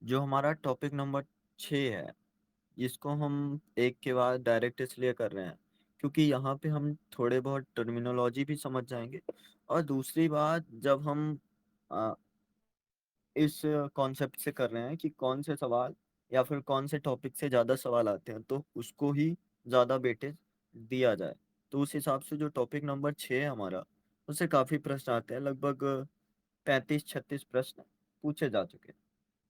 जो हमारा topic number 6 है, इसको हम एक के बाद डायरेक्ट इसलिए कर रहे हैं क्योंकि यहाँ पे हम थोड़े बहुत टर्मिनोलॉजी भी समझ जाएंगे। और दूसरी बात, जब हम अ, इस कॉन्सेप्ट से कर रहे हैं कि कौन से सवाल या फिर कौन से टॉपिक से ज़्यादा सवाल आते हैं तो उसको ही ज़्यादा वेटेज दिया जाए। तो उस हिसाब से जो टॉपिक नंबर 6 है हमारा, उससे काफ़ी प्रश्न आते हैं, लगभग 35-36 प्रश्न पूछे जा चुके हैं।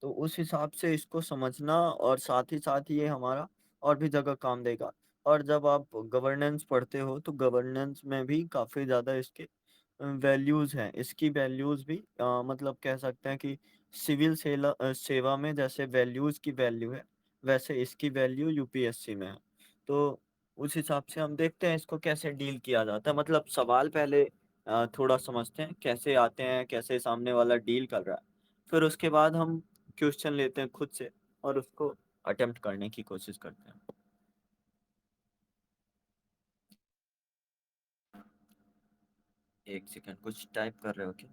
तो उस हिसाब से इसको समझना, और साथ ही साथ ये हमारा और भी जगह काम देगा। और जब आप गवर्नेंस पढ़ते हो तो गवर्नेंस में भी काफ़ी ज़्यादा इसके वैल्यूज़ हैं। इसकी वैल्यूज़ भी मतलब कह सकते हैं कि सिविल सेवा में जैसे वैल्यूज़ की वैल्यू है, वैसे इसकी वैल्यू यूपीएससी में है। तो उस हिसाब से हम देखते हैं इसको कैसे डील किया जाता है। मतलब सवाल पहले थोड़ा समझते हैं कैसे आते हैं, कैसे सामने वाला डील कर रहा है। फिर उसके बाद हम क्वेश्चन लेते हैं खुद से और उसको अटेम्प्ट करने की कोशिश करते हैं। एक सेकंड, कुछ टाइप कर रहे हो क्या?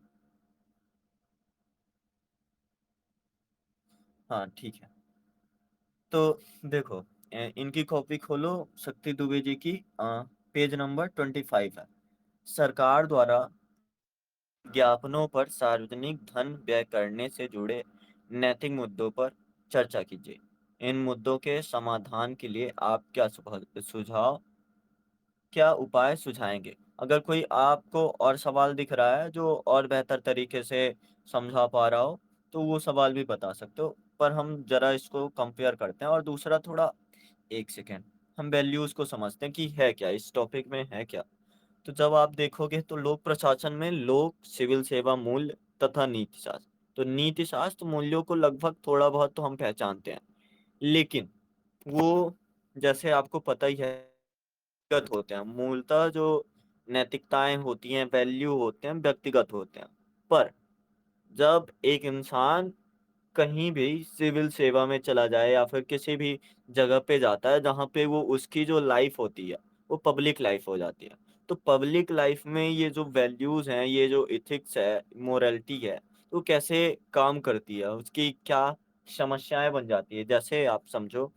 हाँ ठीक है। तो देखो, इनकी कॉपी खोलो, शक्ति दुबे जी की। पेज नंबर 25 है। सरकार द्वारा ज्ञापनों पर सार्वजनिक धन व्यय करने से जुड़े नैतिक मुद्दों पर चर्चा कीजिए। इन मुद्दों के समाधान के लिए आप सुझाव क्या उपाय सुझाएंगे? अगर कोई आपको और सवाल दिख रहा है जो और बेहतर तरीके से समझा पा रहा हो तो वो सवाल भी बता सकते हो, पर हम जरा इसको कंपेयर करते हैं। और दूसरा, थोड़ा एक सेकेंड, हम वैल्यूज को समझते हैं कि है क्या, इस टॉपिक में है क्या। तो जब आप देखोगे तो लोक प्रशासन में लोक सिविल सेवा मूल्य तथा नीति शास्त्र। तो नीति शास्त्र मूल्यों को लगभग थोड़ा बहुत तो हम पहचानते हैं, लेकिन वो, जैसे आपको पता ही है, व्यक्तिगत होते हैं। मूलतः जो नैतिकताएं होती हैं, वैल्यू होते हैं, व्यक्तिगत होते हैं। पर जब एक इंसान कहीं भी सिविल सेवा में चला जाए या फिर किसी भी जगह पे जाता है जहाँ पे वो उसकी जो लाइफ होती है वो पब्लिक लाइफ हो जाती है। तो पब्लिक लाइफ में ये जो वैल्यूज हैं, ये जो इथिक्स है, मोरालिटी है, तो कैसे काम करती है, उसकी क्या समस्याएं बन जाती है। जैसे आप समझो,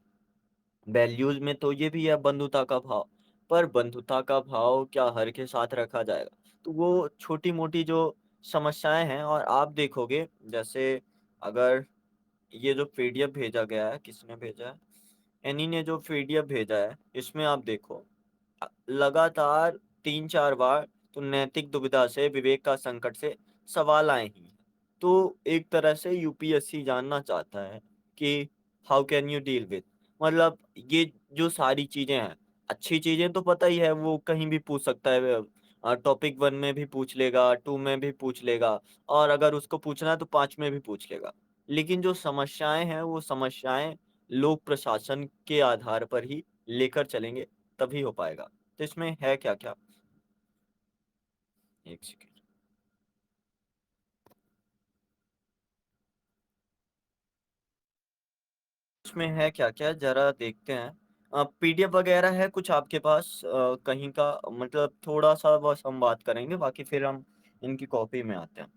वैल्यूज में तो ये भी है बंधुता का भाव। पर बंधुता का भाव क्या हर के साथ रखा जाएगा? तो वो छोटी मोटी जो समस्याएं हैं। और आप देखोगे, जैसे अगर ये जो पीडीएफ भेजा गया है, किसने भेजा है, एनी ने जो पीडीएफ भेजा है, इसमें आप देखो लगातार 3-4 बार तो नैतिक दुविधा से, विवेक का संकट से सवाल आए ही हैं। तो एक तरह से यूपीएससी जानना चाहता है कि how can you deal with, मतलब ये जो सारी चीजें हैं, अच्छी चीजें तो पता ही है, वो कहीं भी पूछ सकता है। टॉपिक 1 में भी पूछ लेगा, 2 में भी पूछ लेगा, और अगर उसको पूछना है तो 5 में भी पूछ लेगा। लेकिन जो समस्याएं हैं, वो समस्याएं लोक प्रशासन के आधार पर ही लेकर चलेंगे, तभी हो पाएगा। तो इसमें है क्या क्या, एक सेकेंड, इसमें है क्या क्या जरा देखते हैं। पीडीएफ वगैरह है कुछ आपके पास कहीं का? मतलब थोड़ा सा बस हम बात करेंगे, बाकी फिर हम इनकी कॉपी में आते हैं।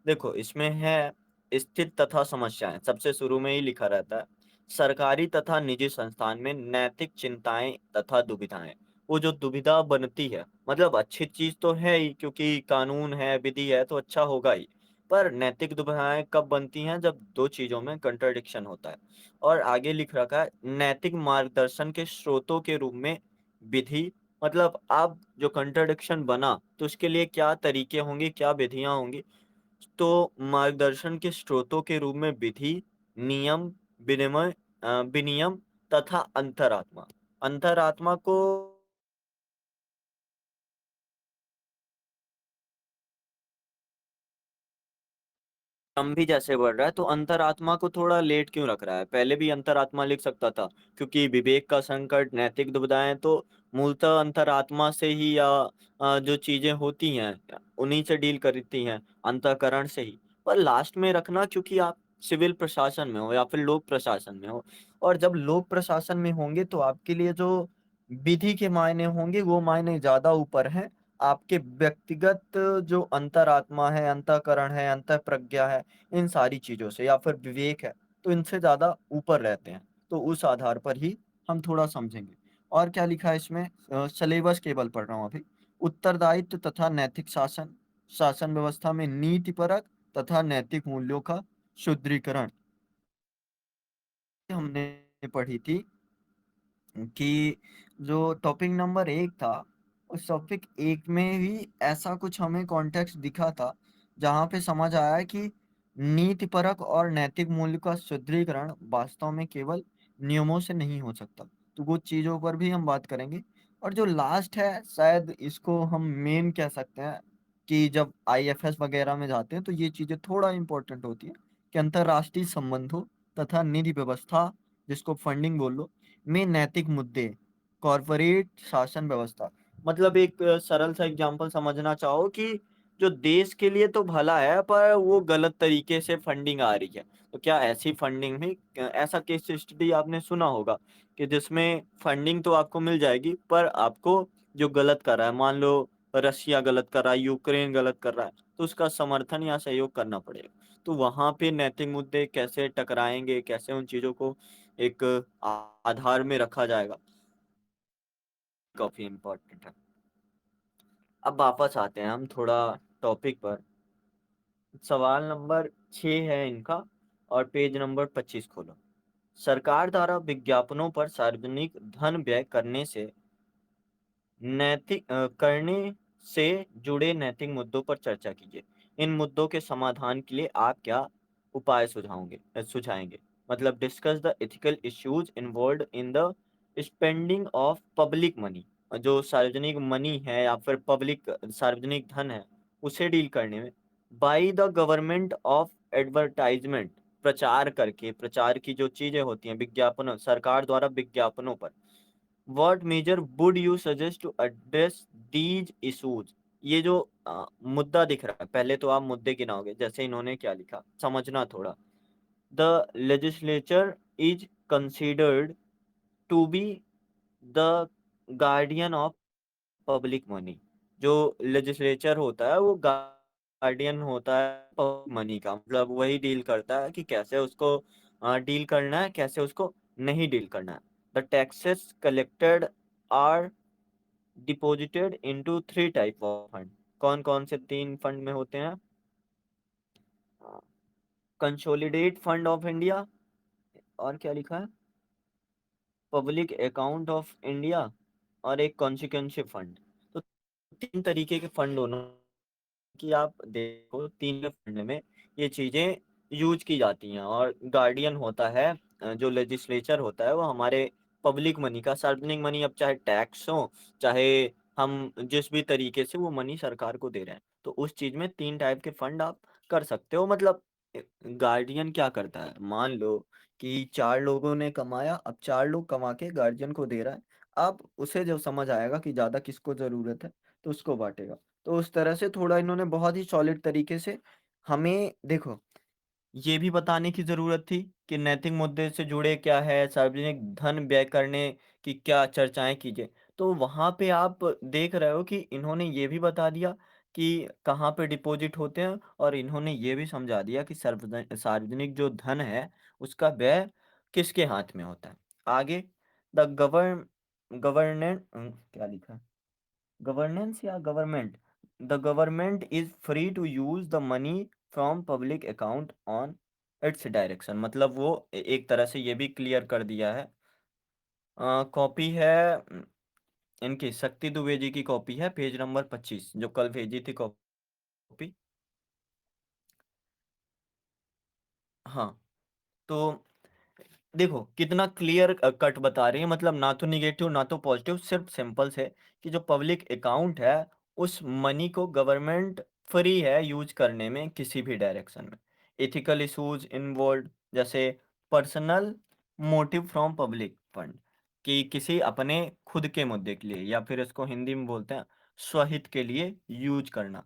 देखो, इसमें है स्थित तथा समस्याएं, सबसे शुरू में ही लिखा रहता है। सरकारी तथा निजी संस्थान में नैतिक चिंताएं तथा दुविधाएं। वो जो दुविधा बनती है, मतलब अच्छी चीज तो है ही, क्योंकि कानून है, विधि है, तो अच्छा होगा ही। पर नैतिक दुविधाएं कब बनती हैं? जब दो चीजों में कंट्रडिक्शन होता है। और आगे लिख रखा है नैतिक मार्गदर्शन के स्रोतों के रूप में विधि। मतलब आप जो कंट्रडिक्शन बना तो उसके लिए क्या तरीके होंगे, क्या विधियां होंगी? तो मार्गदर्शन के स्रोतों के रूप में विधि, नियम, विनिमय, विनियम तथा अंतरात्मा। अंतरात्मा को क्रम भी जैसे बढ़ रहा है, तो अंतरात्मा को थोड़ा लेट क्यों रख रहा है? पहले भी अंतरात्मा लिख सकता था, क्योंकि विवेक का संकट, नैतिक दुविधाएं तो मूलतः अंतरात्मा से ही, या जो चीजें होती हैं उन्हीं से डील करती हैं, अंतःकरण से ही। पर लास्ट में रखना, क्योंकि आप सिविल प्रशासन में हो या फिर लोक प्रशासन में हो। और जब लोक प्रशासन में होंगे तो आपके लिए जो विधि के मायने होंगे वो मायने ज्यादा ऊपर हैं आपके व्यक्तिगत जो अंतरात्मा है, अंतःकरण है, अंतः प्रज्ञा है, इन सारी चीजों से, या फिर विवेक है, तो इनसे ज़्यादा ऊपर रहते हैं। तो उस आधार पर ही हम थोड़ा समझेंगे। और क्या लिखा है इसमें, सिलेबस केवल पढ़ रहा हूँ अभी। उत्तरदायित्व तथा नैतिक शासन, शासन व्यवस्था में नीतिपरक तथा नैतिक मूल्यों का सुदृढ़ीकरण हमने पढ़ी थी कि जो टॉपिक नंबर 1 था, उस टॉपिक 1 में भी ऐसा कुछ हमें कॉन्टेक्स्ट दिखा था, जहाँ पे समझ आया कि नीतिपरक और नैतिक मूल्य का सुदृढ़ीकरण वास्तव में केवल नियमों से नहीं हो सकता। तो वो चीज़ों पर भी हम बात करेंगे। और जो लास्ट है, शायद इसको हम मेन कह सकते हैं कि जब आईएफएस वगैरह में जाते हैं, तो ये चीज़ें थोड़ा इम्पोर्टेंट होती हैं कि अंतर्राष्ट्रीय संबंधों तथा निधि व्यवस्था, जिसको फंडिंग बोल लो, में नैतिक मुद्दे, कॉर्पोरेट शासन व्यवस्था। मतलब एक सरल सा एग्जांपल समझना चाहो कि जो देश के लिए तो भला है, पर वो गलत तरीके से फंडिंग आ रही है। तो क्या ऐसी फंडिंग में ऐसा केस स्टडी आपने सुना होगा कि जिसमें फंडिंग तो आपको मिल जाएगी, पर आपको जो गलत कर रहा है, मान लो रशिया गलत कर रहा है, यूक्रेन गलत कर रहा है, तो उसका समर्थन या सहयोग करना पड़ेगा। तो वहां पे नैतिक मुद्दे कैसे टकराएंगे, कैसे उन चीजों को एक आधार में रखा जाएगा, काफी इम्पोर्टेंट है। अब वापस आते हैं हम थोड़ा टॉपिक पर। सवाल नंबर 6 है इनका, और पेज नंबर 25 खोलो। सरकार द्वारा विज्ञापनों पर सार्वजनिक धन व्यय करने से जुड़े नैतिक मुद्दों पर चर्चा कीजिए। इन मुद्दों के समाधान के लिए आप क्या उपाय सुझाएंगे। मतलब discuss the ethical issues involve in the spending of public money. जो सार्वजनिक मनी है या फिर पब्लिक सार्वजनिक धन है, उसे डील करने में by the government of advertisement, प्रचार करके, प्रचार की जो चीजें होती हैं, विज्ञापनों, सरकार द्वारा विज्ञापनों पर। What measure would you suggest to address these issues? ये जो मुद्दा दिख रहा है, पहले तो आप मुद्दे गिनाओगे, जैसे इन्होंने क्या लिखा समझना थोड़ा। The legislature is considered to be the guardian of public money. जो लेजिस्लेचर होता है वो गार्डियन होता है पब्लिक मनी का, मतलब वही डील करता है कि कैसे उसको डील करना है, कैसे उसको नहीं डील करना है। The taxes collected are deposited into 3 type of fund. कौन कौन से 3 फंड में होते हैं? कंसोलिडेट फंड ऑफ इंडिया, और क्या लिखा है, पब्लिक अकाउंट ऑफ इंडिया, और एक कॉन्सिक्वेंशियल फंड। तो 3 तरीके के फंड होना कि आप देखो, 3 फंड में ये चीजें यूज की जाती हैं। और गार्डियन होता है जो लेजिस्लेचर होता है, वो हमारे पब्लिक मनी का, सार्वजनिक मनी, अब चाहे टैक्स हो, चाहे हम जिस भी तरीके से वो मनी सरकार को दे रहे हैं, तो उस चीज में 3 टाइप के फंड आप कर सकते हो। मतलब गार्डियन क्या करता है, मान लो कि 4 लोगों ने कमाया, अब 4 लोग कमा के गार्जियन को दे रहा है। अब उसे जब समझ आएगा कि ज्यादा किसको जरूरत है, तो उसको बांटेगा। तो उस तरह से थोड़ा इन्होंने बहुत ही सॉलिड तरीके से हमें, देखो, ये भी बताने की जरूरत थी कि नैतिक मुद्दे से जुड़े क्या है, सार्वजनिक धन व्यय करने की क्या चर्चाएं कीजिए। तो वहां पे आप देख रहे हो कि इन्होंने ये भी बता दिया कि कहाँ पे डिपॉजिट होते हैं, और इन्होंने ये भी समझा दिया कि सार्वजनिक जो धन है, उसका व्यय किसके हाथ में होता है। आगे, द गवर्नेंट, क्या लिखा है, गवर्नेंस या government, the government is free to use the money from public account on its direction. मतलब वो एक तरह से ये भी क्लियर कर दिया है। कॉपी है इनकी, शक्ति दुबे जी की कॉपी है, पेज नंबर 25, जो कल भेजी थी कॉपी। हाँ, तो देखो कितना क्लियर कट बता रही है, मतलब ना तो निगेटिव ना तो पॉजिटिव, सिर्फ सिंपल से कि जो पब्लिक अकाउंट है, उस मनी को गवर्नमेंट फ्री है यूज करने में किसी भी डायरेक्शन में। एथिकल इश्यूज इन्वॉल्व, जैसे personal motive from public fund, कि किसी अपने खुद के मुद्दे के लिए, या फिर इसको हिंदी में बोलते हैं स्वहित के लिए यूज करना।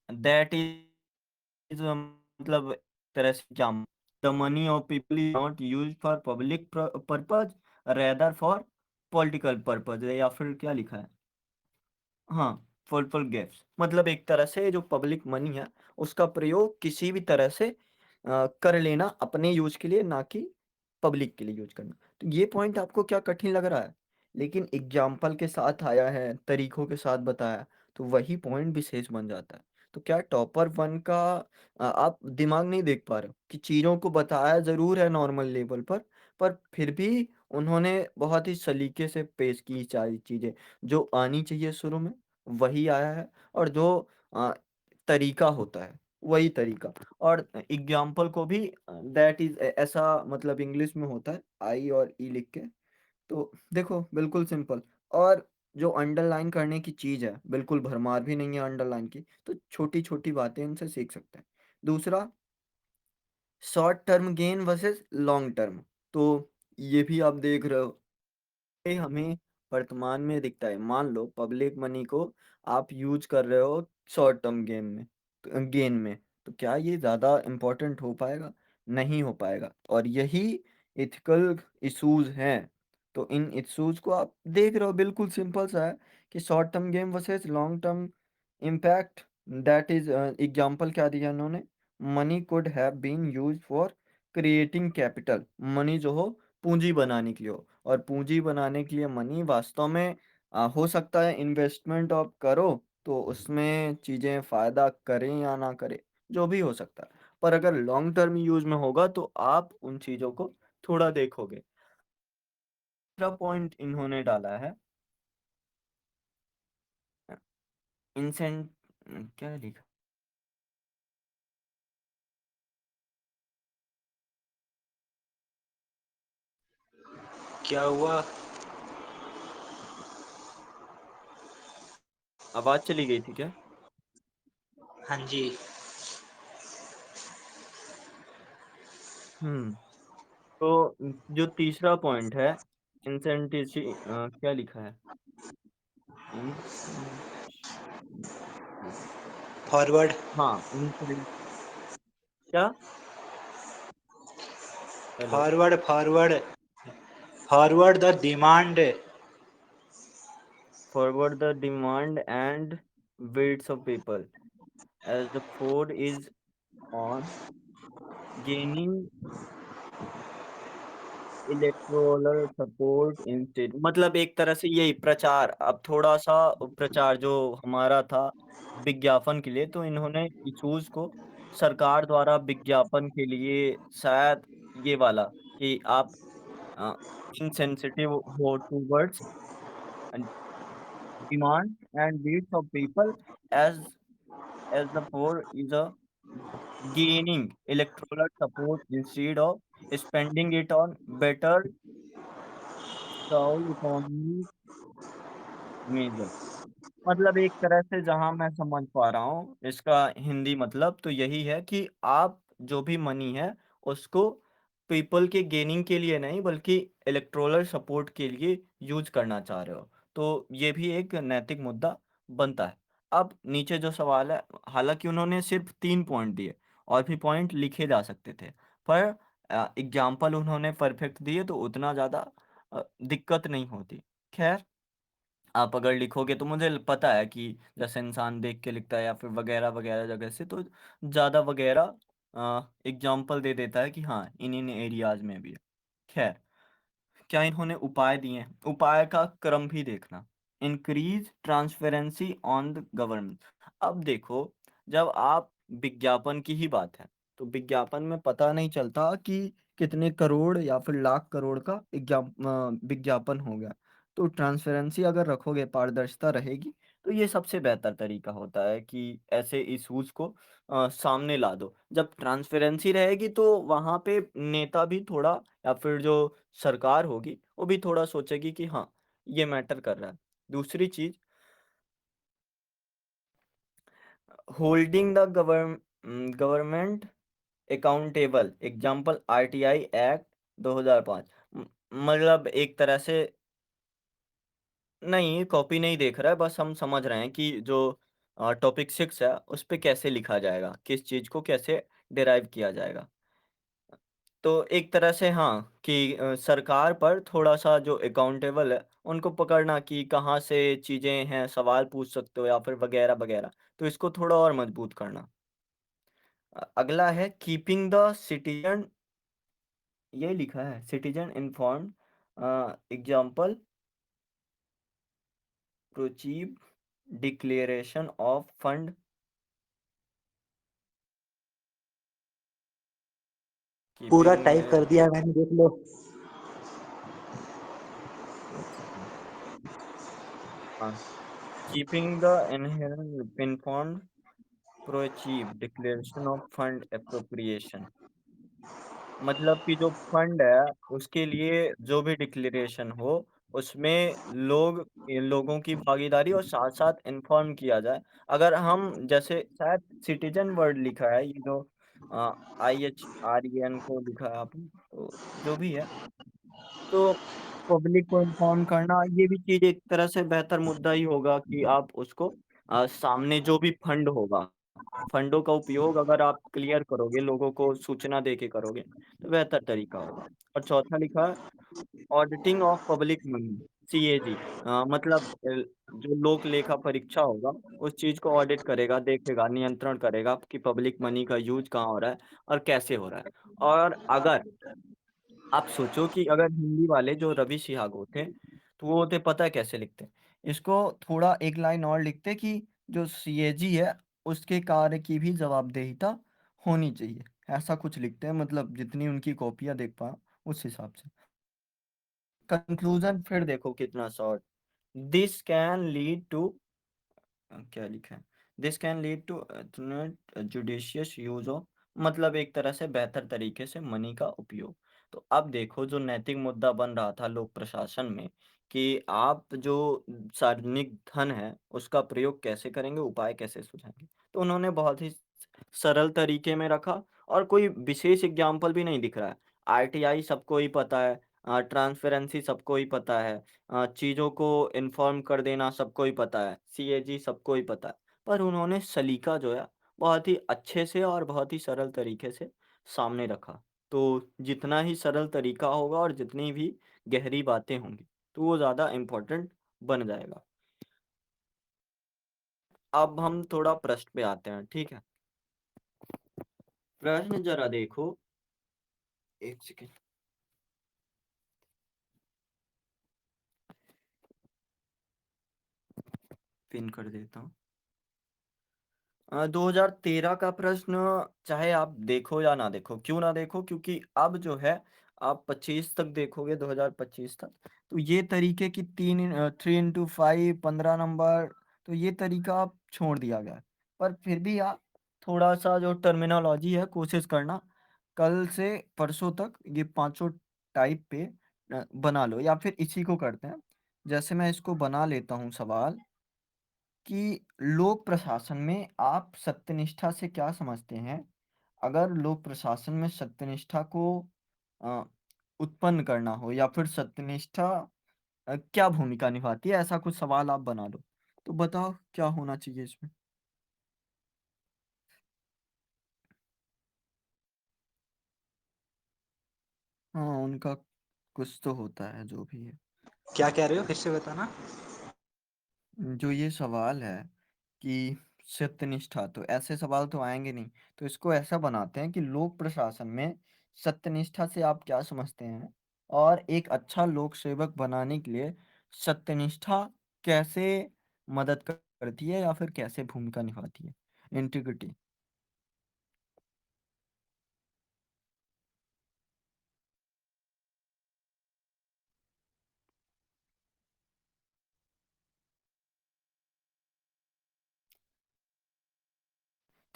दैट इज मतलब तरह से क्या, the money of people is not use for public purpose, rather for political purpose, या फिर क्या लिखा है, हाँ, फुल गैप्स। मतलब एक तरह से जो पब्लिक मनी है, उसका प्रयोग किसी भी तरह से कर लेना अपने यूज़ के लिए, ना कि पब्लिक के लिए यूज़ करना। तो ये पॉइंट आपको क्या कठिन लग रहा है? लेकिन एग्ज़ाम्पल के साथ आया है, तरीकों के साथ बताया, तो वही पॉइंट विशेष बन जाता है। तो क्या टॉपर 1 का आप दिमाग नहीं देख पा रहे हो कि चीज़ों को बताया ज़रूर है नॉर्मल लेवल पर फिर भी उन्होंने बहुत ही सलीके से पेश की सारी चीज़ें। जो आनी चाहिए शुरू में, वही आया है, और जो अ, तरीका होता है, वही तरीका। और एग्ज़ाम्पल को भी दैट इज़ ऐसा मतलब इंग्लिश में होता है आई और ई लिख के। तो देखो बिल्कुल सिंपल, और जो अंडरलाइन करने की चीज़ है, बिल्कुल भरमार भी नहीं है अंडरलाइन की, तो छोटी-छोटी बातें इनसे सीख सकते हैं। दूसरा, short term gain versus long term, तो ये भी आप देख रहे हो, ये हमें वर्तमान में दिखता है। मान लो पब्लिक मनी को आप यूज़ कर रहे हो शॉर्ट टर्म गेन में, तो क्या ये ज़्यादा इम्पोर्टेंट हो पाएगा? नहीं हो पाएगा, और यही एथिकल इश्यूज़ हैं। तो इन इश्यूज़ को आप देख रहे हो, बिल्कुल सिंपल सा है कि short term gain versus long term impact, that is example क्या दिया इन्होंने? Money could have been used for creating capital, money जो हो पूँजी बनाने के लिए हो, और पूँजी बनाने के लिए मनी वास्तव में हो सकता है इन्वेस्टमेंट आप करो, तो उसमें चीज़ें फ़ायदा करें या ना करें, जो भी हो सकता है। पर अगर लॉन्ग टर्म यूज़ में होगा तो आप उन चीज़ों को थोड़ा देखोगे। तीसरा पॉइंट इन्होंने डाला है अ, क्या लिखा? क्या हुआ? आवाज़ चली गई थी क्या? हाँ जी। हुँ। तो जो तीसरा पॉइंट है, क्या लिखा है? इंसेंटिव, फॉरवर्ड हाँ, इंसेंट क्या? Hello? Forward forward the demand. Forward the demand and weights of people as the Ford is on gaining electoral support instead, मतलब एक तरह से यही प्रचार, अब थोड़ा सा प्रचार जो हमारा था विज्ञापन के लिए, तो इन्होंने इश्यूज को सरकार द्वारा विज्ञापन के लिए शायद ये वाला कि आप इनसेंसिटिव हो towards demand and needs of people as as the poor is a gaining electoral support instead of spending it on better served economy measures। मतलब एक तरह से जहाँ मैं समझ पा रहा हूँ इसका हिंदी मतलब तो यही है कि आप जो भी मनी है उसको पीपल के गेनिंग के लिए नहीं बल्कि इलेक्टोरल सपोर्ट के लिए यूज करना चाह रहे हो। तो ये भी एक नैतिक मुद्दा बनता है। अब नीचे जो सवाल है, हालांकि उन्होंने सिर्फ 3 पॉइंट दिए, और भी पॉइंट लिखे जा सकते थे, पर एग्जाम्पल उन्होंने परफेक्ट दिए तो उतना ज़्यादा दिक्कत नहीं होती। खैर, आप अगर लिखोगे तो मुझे पता है कि जैसे इंसान देख के लिखता है या फिर वगैरह वगैरह जगह से, तो ज़्यादा वगैरह एग्जाम्पल दे देता है कि हाँ इन इन एरियाज में भी है। खैर, क्या इन्होंने उपाय दिए हैं? उपाय का क्रम भी देखना। Increase transparency on the government. अब देखो, जब आप विज्ञापन की ही बात है, तो विज्ञापन में पता नहीं चलता कि कितने करोड़ या फिर लाख करोड़ का विज्ञापन हो गया। तो ट्रांसपेरेंसी अगर रखोगे, पारदर्शिता रहेगी, तो ये सबसे बेहतर तरीका होता है कि ऐसे इश्यूज को सामने ला दो। जब ट्रांसपेरेंसी रहेगी तो वहाँ पे नेता भी थोड़ा, या फिर जो सरकार होगी वो भी थोड़ा सोचेगी कि हाँ, ये मैटर कर रहा है। दूसरी चीज़, holding the government accountable, example RTI act 2005। मतलब एक तरह से, नहीं कॉपी नहीं देख रहा है, बस हम समझ रहे हैं कि जो टॉपिक 6 है उस पे कैसे लिखा जाएगा, किस चीज़ को कैसे डिराइव किया जाएगा। तो एक तरह से हाँ, कि सरकार पर थोड़ा-सा जो अकाउंटेबल है, उनको पकड़ना कि कहाँ से चीज़ें हैं, सवाल पूछ सकते हो या फिर वगैरह-वगैरह। तो इसको थोड़ा और मजबूत करना। अगला है कीपिंग द सिटीजन, ये लिखा है citizen informed, example proactive declaration of fund, पूरा कीपिंग टाइप है। कर दिया मैंने, देख लो। एक सेकंड। हाँ, keeping the inherent informed proactive declaration of fund appropriation, मतलब कि जो फंड है उसके लिए जो भी डिक्लेरेशन हो उसमें लोगों की भागीदारी और साथ साथ इन्फॉर्म किया जाए। अगर हम जैसे शायद सिटीजन वर्ड लिखा है, ये जो IHREN को लिखा है आपने, तो जो भी है, तो पब्लिक को इन्फॉर्म करना ये भी चीज एक तरह से बेहतर मुद्दा ही होगा कि आप उसको सामने जो भी फंड होगा, फंडों का उपयोग अगर आप क्लियर करोगे, लोगों को सूचना देके करोगे, तो बेहतर तरीका होगा। और चौथा लिखा है auditing of public money, CAG, मतलब जो लोक लेखा परीक्षा होगा उस चीज को ऑडिट करेगा, देखेगा, नियंत्रण करेगा कि पब्लिक मनी का यूज कहाँ हो रहा है और कैसे हो रहा है। और अगर आप सोचो कि अगर हिंदी वाले जो रवि सिहाग होते, तो वो होते पता है कैसे लिखते, इसको थोड़ा एक लाइन और लिखते कि जो CAG है उसके कार्य की भी जवाबदेहिता होनी चाहिए, ऐसा कुछ लिखते हैं, मतलब जितनी उनकी कॉपियां देख पा उस हिसाब से। कंक्लूजन फिर देखो कितना short, this can lead to, क्या लिखा है, this can lead to judicious use of, मतलब एक तरह से बेहतर तरीके से मनी का उपयोग। तो अब देखो जो नैतिक मुद्दा बन रहा था लोक प्रशासन में, कि आप जो सार्वजनिक धन है उसका प्रयोग कैसे करेंगे, उपाय कैसे सुझाएंगे, तो उन्होंने बहुत ही सरल तरीके में रखा और कोई विशेष एग्जाम्पल भी नहीं दिख रहा है। RTI सबको ही पता है, ट्रांसपेरेंसी सबको ही पता है, चीज़ों को इन्फॉर्म कर देना सबको ही पता है, CAG सबको ही पता है, पर उन्होंने सलीका जो है बहुत ही अच्छे से और बहुत ही सरल तरीके से सामने रखा। तो जितना ही सरल तरीका होगा और जितनी भी गहरी बातें होंगी, तो वो ज़्यादा इम्पोर्टेंट बन जाएगा। अब हम थोड़ा प्रश्न पे आते हैं, ठीक है। प्रश्न जरा देखो, एक सेकेंड पिन कर देता हूँ। 2013 का प्रश्न, चाहे आप देखो या ना देखो, क्यों ना देखो, क्योंकि अब जो है आप 25 तक देखोगे, 2025 तक, तो ये तरीके की 3 into 5 15 नंबर, तो ये तरीका आप छोड़ दिया गया है। पर फिर भी आप थोड़ा सा जो टर्मिनोलॉजी है कोशिश करना, कल से परसों तक ये पांचों टाइप पे बना लो, या फिर इसी को करते हैं, जैसे मैं इसको बना लेता हूँ सवाल, कि लोक प्रशासन में आप सत्यनिष्ठा से क्या समझते हैं? अगर लोक प्रशासन में सत्यनिष्ठा को अ, उत्पन्न करना हो, या फिर सत्यनिष्ठा क्या भूमिका निभाती है, ऐसा कुछ सवाल आप बना लो, तो बताओ क्या होना चाहिए इसमें। हाँ, उनका कुछ तो होता है जो भी है। क्या कह रहे हो, फिर से बताना। जो ये सवाल है कि सत्यनिष्ठा, तो ऐसे सवाल तो आएंगे नहीं, तो इसको ऐसा बनाते हैं कि लोक प्रशासन में सत्यनिष्ठा से आप क्या समझते हैं, और एक अच्छा लोक सेवक बनाने के लिए सत्यनिष्ठा कैसे मदद करती है या फिर कैसे भूमिका निभाती है, इंटीग्रिटी।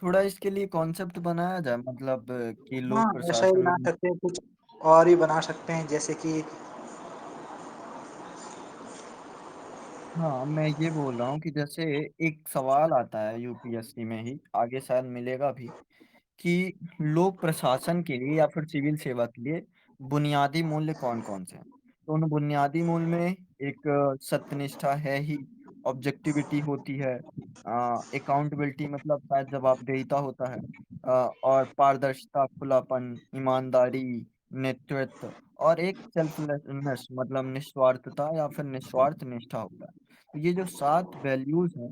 थोड़ा इसके लिए कॉन्सेप्ट बनाया जाए, मतलब कि हाँ, लोक ऐसा ही प्रशासन बना में। सकते हैं, कुछ और ही बना सकते हैं, जैसे कि हाँ, मैं ये बोल रहा हूँ कि जैसे एक सवाल आता है UPSC में ही, आगे शायद मिलेगा भी, कि लोक प्रशासन के लिए या फिर सिविल सेवा के लिए बुनियादी मूल्य कौन कौन से हैं। तो उन बुनियादी मूल्य में एक सत्यनिष्ठा है ही, ऑब्जेक्टिविटी होती है, अकाउंटेबिलिटी मतलब शायद जवाबदेहिता होता है, और पारदर्शिता, खुलापन, ईमानदारी, नेतृत्व, और एक सेल्फलेसनेस मतलब निस्वार्थता या फिर निस्वार्थ निष्ठा होता है। तो ये जो 7 वैल्यूज हैं,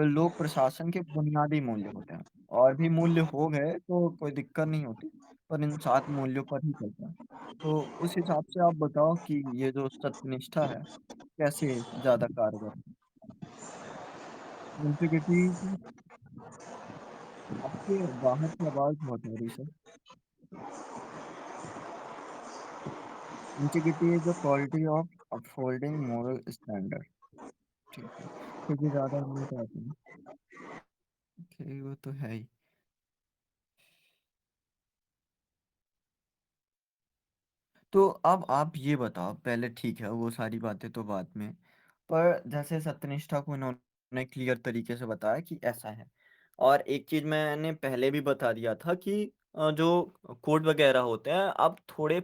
लोक प्रशासन के बुनियादी मूल्य होते हैं। और भी मूल्य हो गए तो कोई दिक्कत नहीं होती, पर इन 7 मूल्यों पर ही चलता है। तो उस हिसाब से आप बताओ कि ये जो सत्यनिष्ठा है, कैसे ज़्यादा कारगर है? इंटीग्रिटी की आपके बाहर की आवाज़ बहुत आ रही है sir. Integrity is the quality of upholding moral standard. ठीक है, क्योंकि ज़्यादा नहीं तो आती है। ओके, वो तो है ही। तो अब आप ये बताओ, पहले ठीक है वो सारी बातें तो बाद में, पर जैसे सत्यनिष्ठा को इन्होंने क्लियर तरीके से बताया कि ऐसा है, और एक चीज मैंने पहले भी बता दिया था कि जो कोड वगैरह होते हैं अब थोड़े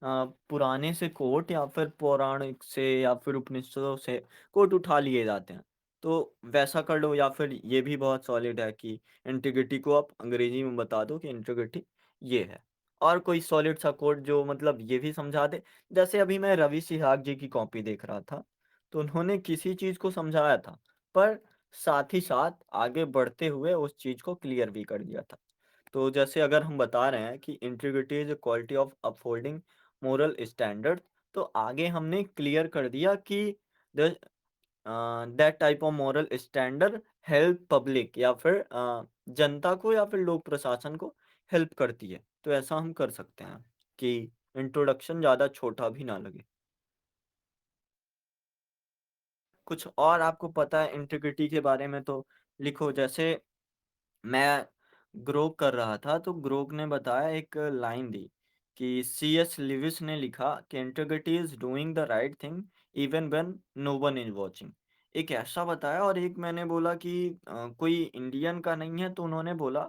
पुराने से कोट या फिर पौराणिक से या फिर उपनिषदों से कोट उठा लिए जाते हैं। तो वैसा कर लो, या फिर ये भी बहुत सॉलिड है कि इंटीग्रिटी को आप अंग्रेजी में बता दो कि इंटीग्रिटी ये है, और कोई सॉलिड सा कोड जो मतलब ये भी समझा दे। जैसे अभी मैं रवि सिहाग जी की कॉपी देख रहा था, तो उन्होंने किसी चीज को समझाया था, पर साथ ही साथ आगे बढ़ते हुए उस चीज को क्लियर भी कर दिया था। तो जैसे अगर हम बता रहे हैं कि integrity is quality of upholding moral standard, तो आगे हमने क्लियर कर दिया कि the that type of moral standard help public, या फिर जनता को या फिर लोक प्रशासन को हेल्प करती है। तो ऐसा हम कर सकते हैं कि इंट्रोडक्शन ज़्यादा छोटा भी ना लगे। कुछ और आपको पता है इंटीग्रिटी के बारे में तो लिखो। जैसे मैं ग्रोक कर रहा था, तो ग्रोक ने बताया, एक लाइन दी कि सीएस लिविस ने लिखा कि integrity is doing the right thing even when no one is watching. एक ऐसा बताया, और एक मैंने बोला कि कोई इंडियन का नहीं है, तो उन्होंने बोला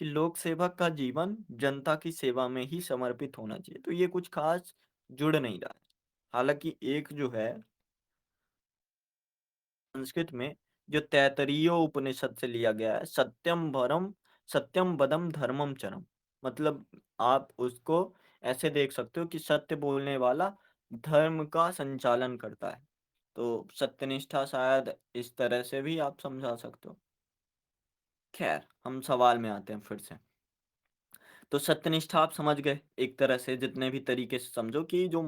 कि लोक सेवक का जीवन जनता की सेवा में ही समर्पित होना चाहिए। तो ये कुछ खास जुड़ नहीं रहा है। हालांकि एक जो है संस्कृत में, जो तैत्तरीय उपनिषद से लिया गया है, सत्यम वदम धर्मम चरम, मतलब आप उसको ऐसे देख सकते हो कि सत्य बोलने वाला धर्म का संचालन करता है। तो सत्यनिष्ठा शायद इस तरह से भी आप समझा सकते हो। खैर, हम सवाल में आते हैं फिर से। तो सत्यनिष्ठा आप समझ गए एक तरह से, जितने भी तरीके से समझो कि जो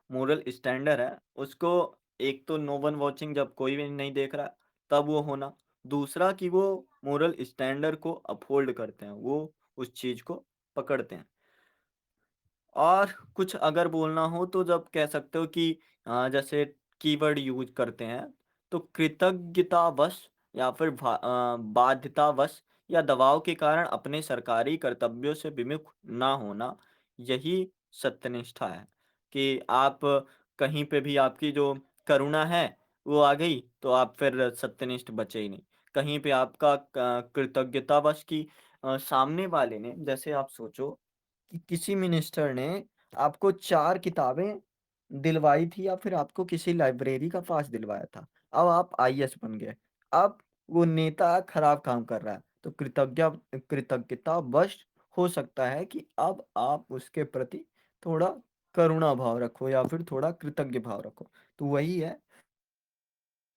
मोरल स्टैंडर्ड है उसको, एक तो नो वन वॉचिंग, जब कोई भी नहीं देख रहा तब वो होना। दूसरा कि वो मोरल स्टैंडर्ड को अपहोल्ड करते हैं, वो उस चीज को पकड़ते हैं। और कुछ अगर बोलना हो तो जब कह सकते हो कि जैसे कीवर्ड यूज करते हैं, तो कृतज्ञतावश या फिर बाध्यतावश या दबाव के कारण अपने सरकारी कर्तव्यों से विमुख ना होना, यही सत्यनिष्ठा है। कि आप कहीं पे भी आपकी जो करुणा है वो आ गई, तो आप फिर सत्यनिष्ठ बचे ही नहीं। कहीं पे आपका कृतज्ञतावश की सामने वाले ने, जैसे आप सोचो कि किसी मिनिस्टर ने आपको 4 किताबें दिलवाई थी, या फिर आपको किसी लाइब्रेरी का पास दिलवाया था। अब आप आईएएस बन गए। अब वो नेता खराब काम कर रहा है, तो कृतज्ञतावश हो सकता है कि अब आप उसके प्रति थोड़ा करुणा भाव रखो, या फिर थोड़ा कृतज्ञ भाव रखो। तो वही है,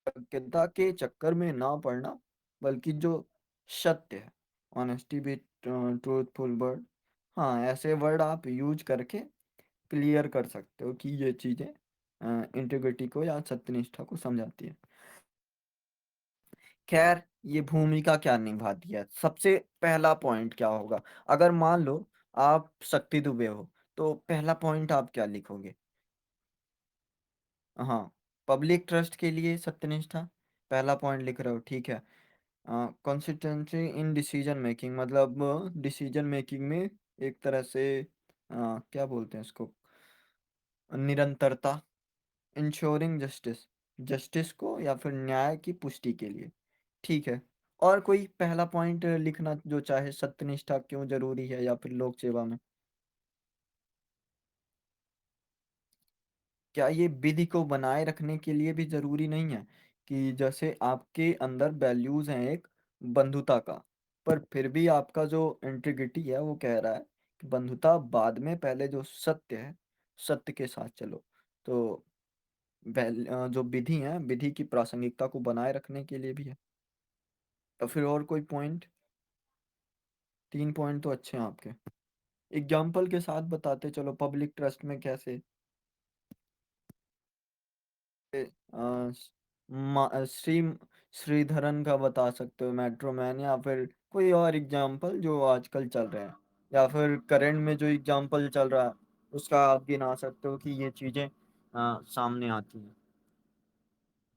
कृतज्ञता के चक्कर में ना पड़ना, बल्कि जो सत्य है, ऑनेस्टी भी ट्रूथफुल वर्ड, हाँ ऐसे वर्ड आप यूज करके क्लियर कर सकते हो कि ये चीजें इंटीग्रिटी को या सत्यनिष्ठा को समझाती है। खैर, ये भूमिका क्या निभाती है, सबसे पहला पॉइंट क्या होगा? अगर मान लो आप शक्ति दुबे हो, तो पहला पॉइंट आप क्या लिखोगे? हाँ, पब्लिक ट्रस्ट के लिए सत्यनिष्ठा, पहला पॉइंट लिख रहे हो, ठीक है। कंसिस्टेंसी इन डिसीजन मेकिंग, मतलब डिसीजन मेकिंग में एक तरह से क्या बोलते हैं इसको, निरंतरता। इंश्योरिंग जस्टिस, जस्टिस को या फिर न्याय की पुष्टि के लिए, ठीक है। और कोई पहला पॉइंट लिखना जो चाहे, सत्यनिष्ठा क्यों जरूरी है या फिर लोक सेवा में? क्या ये विधि को बनाए रखने के लिए भी जरूरी नहीं है कि जैसे आपके अंदर वैल्यूज हैं एक बंधुता का, पर फिर भी आपका जो इंटीग्रिटी है वो कह रहा है कि बंधुता बाद में, पहले जो सत्य है, सत्य के साथ चलो। तो जो विधि है, विधि की प्रासंगिकता को बनाए रखने के लिए भी है। तो फिर और कोई पॉइंट? 3 पॉइंट तो अच्छे हैं आपके। एग्जाम्पल के साथ बताते चलो, पब्लिक ट्रस्ट में कैसे। अ, श्री श्रीधरन का बता सकते हो, मेट्रो मैन, या फिर कोई और एग्जाम्पल जो आजकल चल रहे हैं, या फिर करंट में जो एग्जाम्पल चल रहा है उसका आप गिना सकते हो कि ये चीजें सामने आती हैं।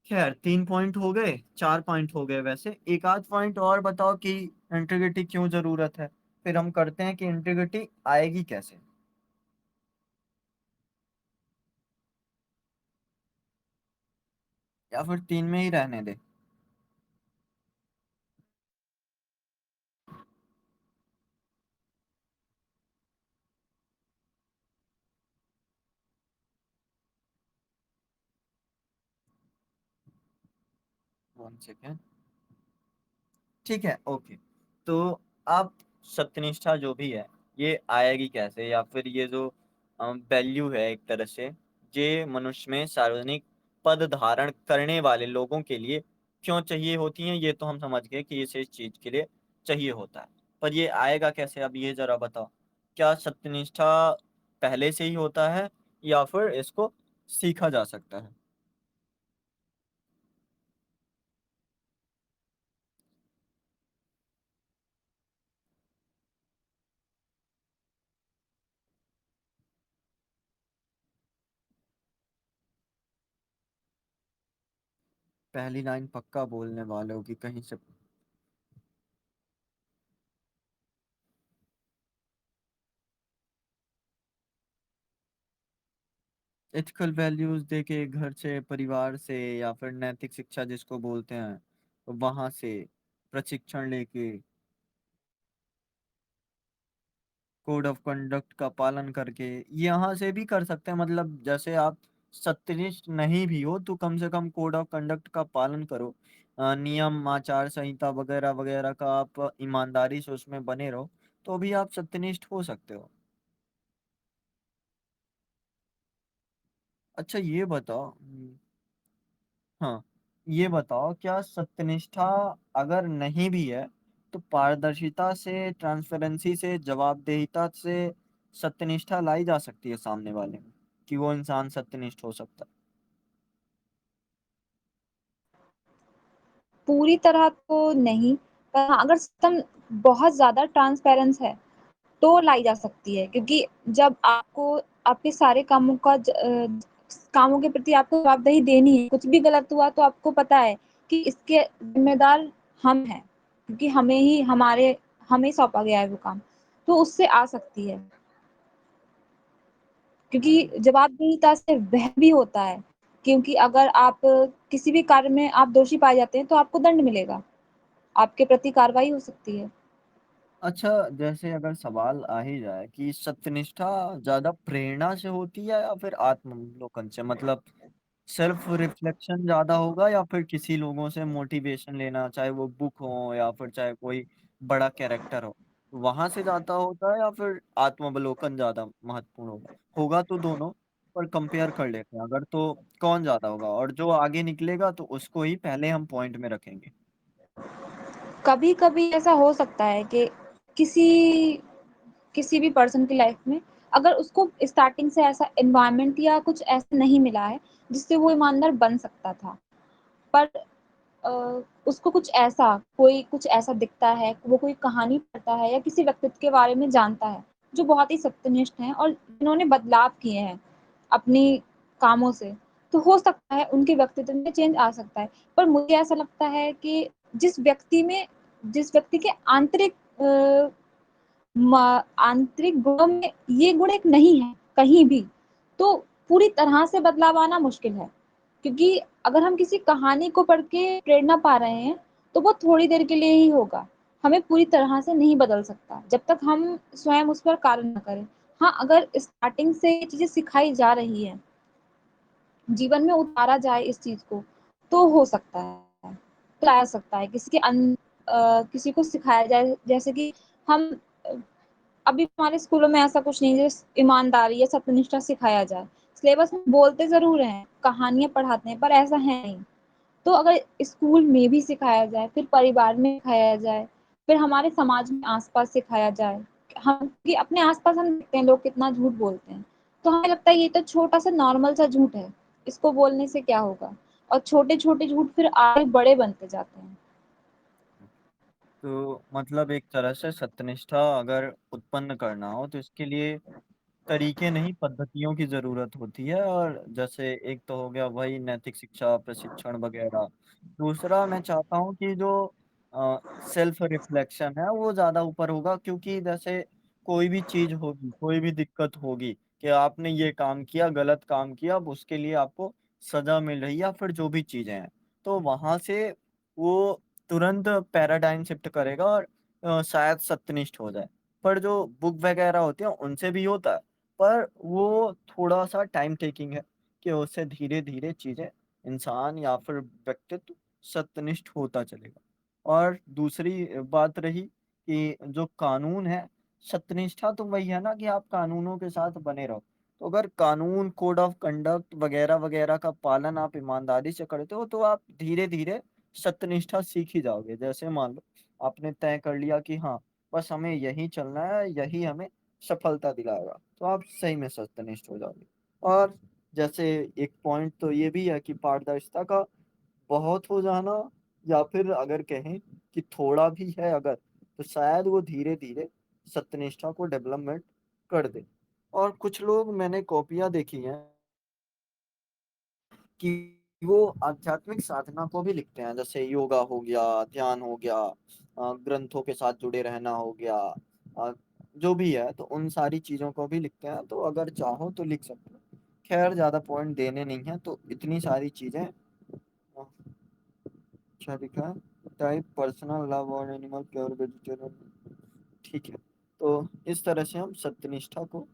खैर 3 पॉइंट हो गए, 4 पॉइंट हो गए। वैसे एक आध पॉइंट और बताओ कि इंटीग्रिटी क्यों जरूरत है, फिर हम करते हैं कि इंटीग्रिटी आएगी कैसे। या फिर 3 में ही रहने दे। One second. ठीक है, ओके। तो आप सत्यनिष्ठा जो भी है ये आएगी कैसे, या फिर ये जो वैल्यू है एक तरह से, ये मनुष्य में सार्वजनिक पद धारण करने वाले लोगों के लिए क्यों चाहिए होती हैं, ये तो हम समझ गए कि इसे इस चीज के लिए चाहिए होता है। पर ये आएगा कैसे, अब ये जरा बताओ। क्या सत्यनिष्ठा पहले से ही होता है, या फिर इसको सीखा जा सकता है। पहली लाइन पक्का बोलने वाले हो कि कहीं से। एथिकल वैल्यूज देके, घर से, परिवार से, या फिर नैतिक शिक्षा जिसको बोलते हैं वहां से प्रशिक्षण लेके, कोड ऑफ कंडक्ट का पालन करके, यहाँ से भी कर सकते हैं। मतलब जैसे आप सत्यनिष्ठ नहीं भी हो तो कम से कम कोड ऑफ कंडक्ट का पालन करो, नियम आचार संहिता वगैरह वगैरह का आप ईमानदारी से उसमें बने रहो, तो भी आप सत्यनिष्ठ हो सकते हो। अच्छा ये बताओ, हाँ, ये बताओ क्या सत्यनिष्ठा अगर नहीं भी है तो पारदर्शिता से, ट्रांसपेरेंसी से, जवाबदेहिता से सत्यनिष्ठा लाई जा सकती है सामने वाले में, कि वो इंसान सत्यनिष्ठ हो सकता है। पूरी तरह तो नहीं, पर हाँ, अगर सिस्टम बहुत ज़्यादा ट्रांसपेरेंस है, तो लाई जा सकती है, क्योंकि जब आपको आपके सारे कामों के प्रति आपको जवाबदेही देनी है, कुछ भी गलत हुआ तो आपको पता है कि इसके ज़िम्मेदार हम हैं, क्योंकि हमें सौंपा गया है वो काम, तो उससे आ सकती है। हम्म। क्योंकि जवाबदेहिता से वह भी होता है, क्योंकि अगर आप किसी भी कार्य में आप दोषी पाए जाते हैं, तो आपको दंड मिलेगा, आपके प्रति कार्रवाई हो सकती है। अच्छा, जैसे अगर सवाल आ ही जाए कि सत्यनिष्ठा ज्यादा प्रेरणा से होती है या फिर आत्मावलोकन से, मतलब सेल्फ रिफ्लेक्शन ज्यादा होगा, या फिर किसी लोगों से मोटिवेशन लेना, चाहे वो बुक हो या फिर चाहे कोई बड़ा कैरेक्टर हो, वहां से ज्यादा होता है, या फिर आत्मावलोकन ज्यादा महत्वपूर्ण होगा। होगा तो दोनों, पर कंपेयर कर लेते हैं अगर, तो कौन ज्यादा होगा, और जो आगे निकलेगा तो उसको ही पहले हम पॉइंट में रखेंगे। कभी-कभी ऐसा हो सकता है कि किसी किसी भी पर्सन की लाइफ में अगर उसको स्टार्टिंग से ऐसा एनवायरनमेंट या कुछ ऐसा नहीं मिला है, जिससे वो ईमानदार बन सकता था। पर उसको कुछ ऐसा दिखता है, वो कोई कहानी पढ़ता है या किसी व्यक्तित्व के बारे में जानता है, जो बहुत ही सत्यनिष्ठ हैं और जिन्होंने बदलाव किए हैं अपनी कामों से, तो हो सकता है उनके व्यक्तित्व में चेंज आ सकता है। पर मुझे ऐसा लगता है कि जिस व्यक्ति के अ, आंतरिक गुणों में ये गुण एक नहीं है कहीं भी, तो पूरी तरह से बदलाव आना मुश्किल है। क्योंकि अगर हम किसी कहानी को पढ़ के प्रेरणा पा रहे हैं, तो वो थोड़ी देर के लिए ही होगा। हमें पूरी तरह से नहीं बदल सकता, जब तक हम स्वयं उस पर कार्य न करें। हाँ, अगर स्टार्टिंग से ये चीज़ें सिखाई जा रही हैं, जीवन में उतारा जाए इस चीज़ को, तो हो सकता है, तो लाया सकता है। किसी को सिखाया जाए, जैसे कि हम अ, अभी हमारे स्कूलों में ऐसा कुछ नहीं है जो ईमानदारी या सत्यनिष्ठा सिखाया जाए। सिलेबस में बोलते ज़रूर हैं, कहानियाँ पढ़ाते हैं, पर ऐसा है नहीं। तो अगर स्कूल में भी सिखाया जाए, फिर परिवार में सिखाया जाए, फिर हमारे समाज में आस-पास सिखाया जाए। हम कि अपने आस-पास हम देखते हैं लोग कितना झूठ बोलते हैं, तो हमें लगता है ये तो छोटा-सा नॉर्मल सा झूठ है, इसको बोलने से क्या होगा? और छोटे-छोटे झूठ फिर आगे बड़े बनते जाते हैं। तो मतलब एक तरह से सत्यनिष्ठा अगर उत्पन्न करना हो तो इसके लिए तरीके नहीं पद्धतियों की ज़रूरत होती है। और जैसे एक तो हो गया वही नैतिक शिक्षा प्रशिक्षण वगैरह। दूसरा मैं चाहता हूँ कि जो सेल्फ रिफ्लेक्शन है वो ज़्यादा ऊपर होगा, क्योंकि जैसे कोई भी चीज़ होगी, कोई भी दिक्कत होगी कि आपने ये काम किया, गलत काम किया, अब उसके लिए आपको सज़ा मिल रही है या फिर जो भी चीज़ें हैं। तो वहाँ से वो तुरंत पैराडाइम शिफ्ट करेगा और शायद सत्यनिष्ठ हो जाए। पर जो बुक वगैरह होती है उनसे भी होता है, पर वो थोड़ा-सा टाइम टेकिंग है कि उससे धीरे-धीरे चीज़ें इंसान या फिर व्यक्तित्व सत्यनिष्ठ होता चलेगा। और दूसरी बात रही कि जो कानून है, सत्यनिष्ठा तो वही है ना कि आप कानूनों के साथ बने रहो। तो अगर कानून, कोड ऑफ कंडक्ट वगैरह-वगैरह का पालन आप ईमानदारी से करते हो, तो आप धीरे-धीरे सत्यनिष्ठा सीख ही जाओगे। जैसे मान लो, आपने तय कर लिया कि हाँ, बस हमें यही चलना है, यही हमें सफलता दिलाएगा, तो आप सही में सत्यनिष्ठ हो जाओगे। और जैसे एक पॉइंट तो ये भी है कि पारदर्शिता का बहुत हो जाना, या फिर अगर कहें कि थोड़ा भी है अगर, तो शायद वो धीरे-धीरे सत्यनिष्ठा को डेवलपमेंट कर दे। और कुछ लोग मैंने कॉपियाँ देखी हैं कि वो आध्यात्मिक साधना को भी लिखते हैं, जैसे योगा हो गया, ध्यान हो गया, ग्रंथों के साथ जुड़े रहना हो गया, जो भी है, तो उन सारी चीज़ों को भी लिखते हैं, तो अगर चाहो तो लिख सकते हो। खैर ज़्यादा पॉइंट देने नहीं है, तो इतनी सारी चीज़ें क्या लिखा है, टाइप पर्सनल लव और एनिमल प्योर वेजिटेरियन। ठीक है, तो इस तरह से हम सत्यनिष्ठा को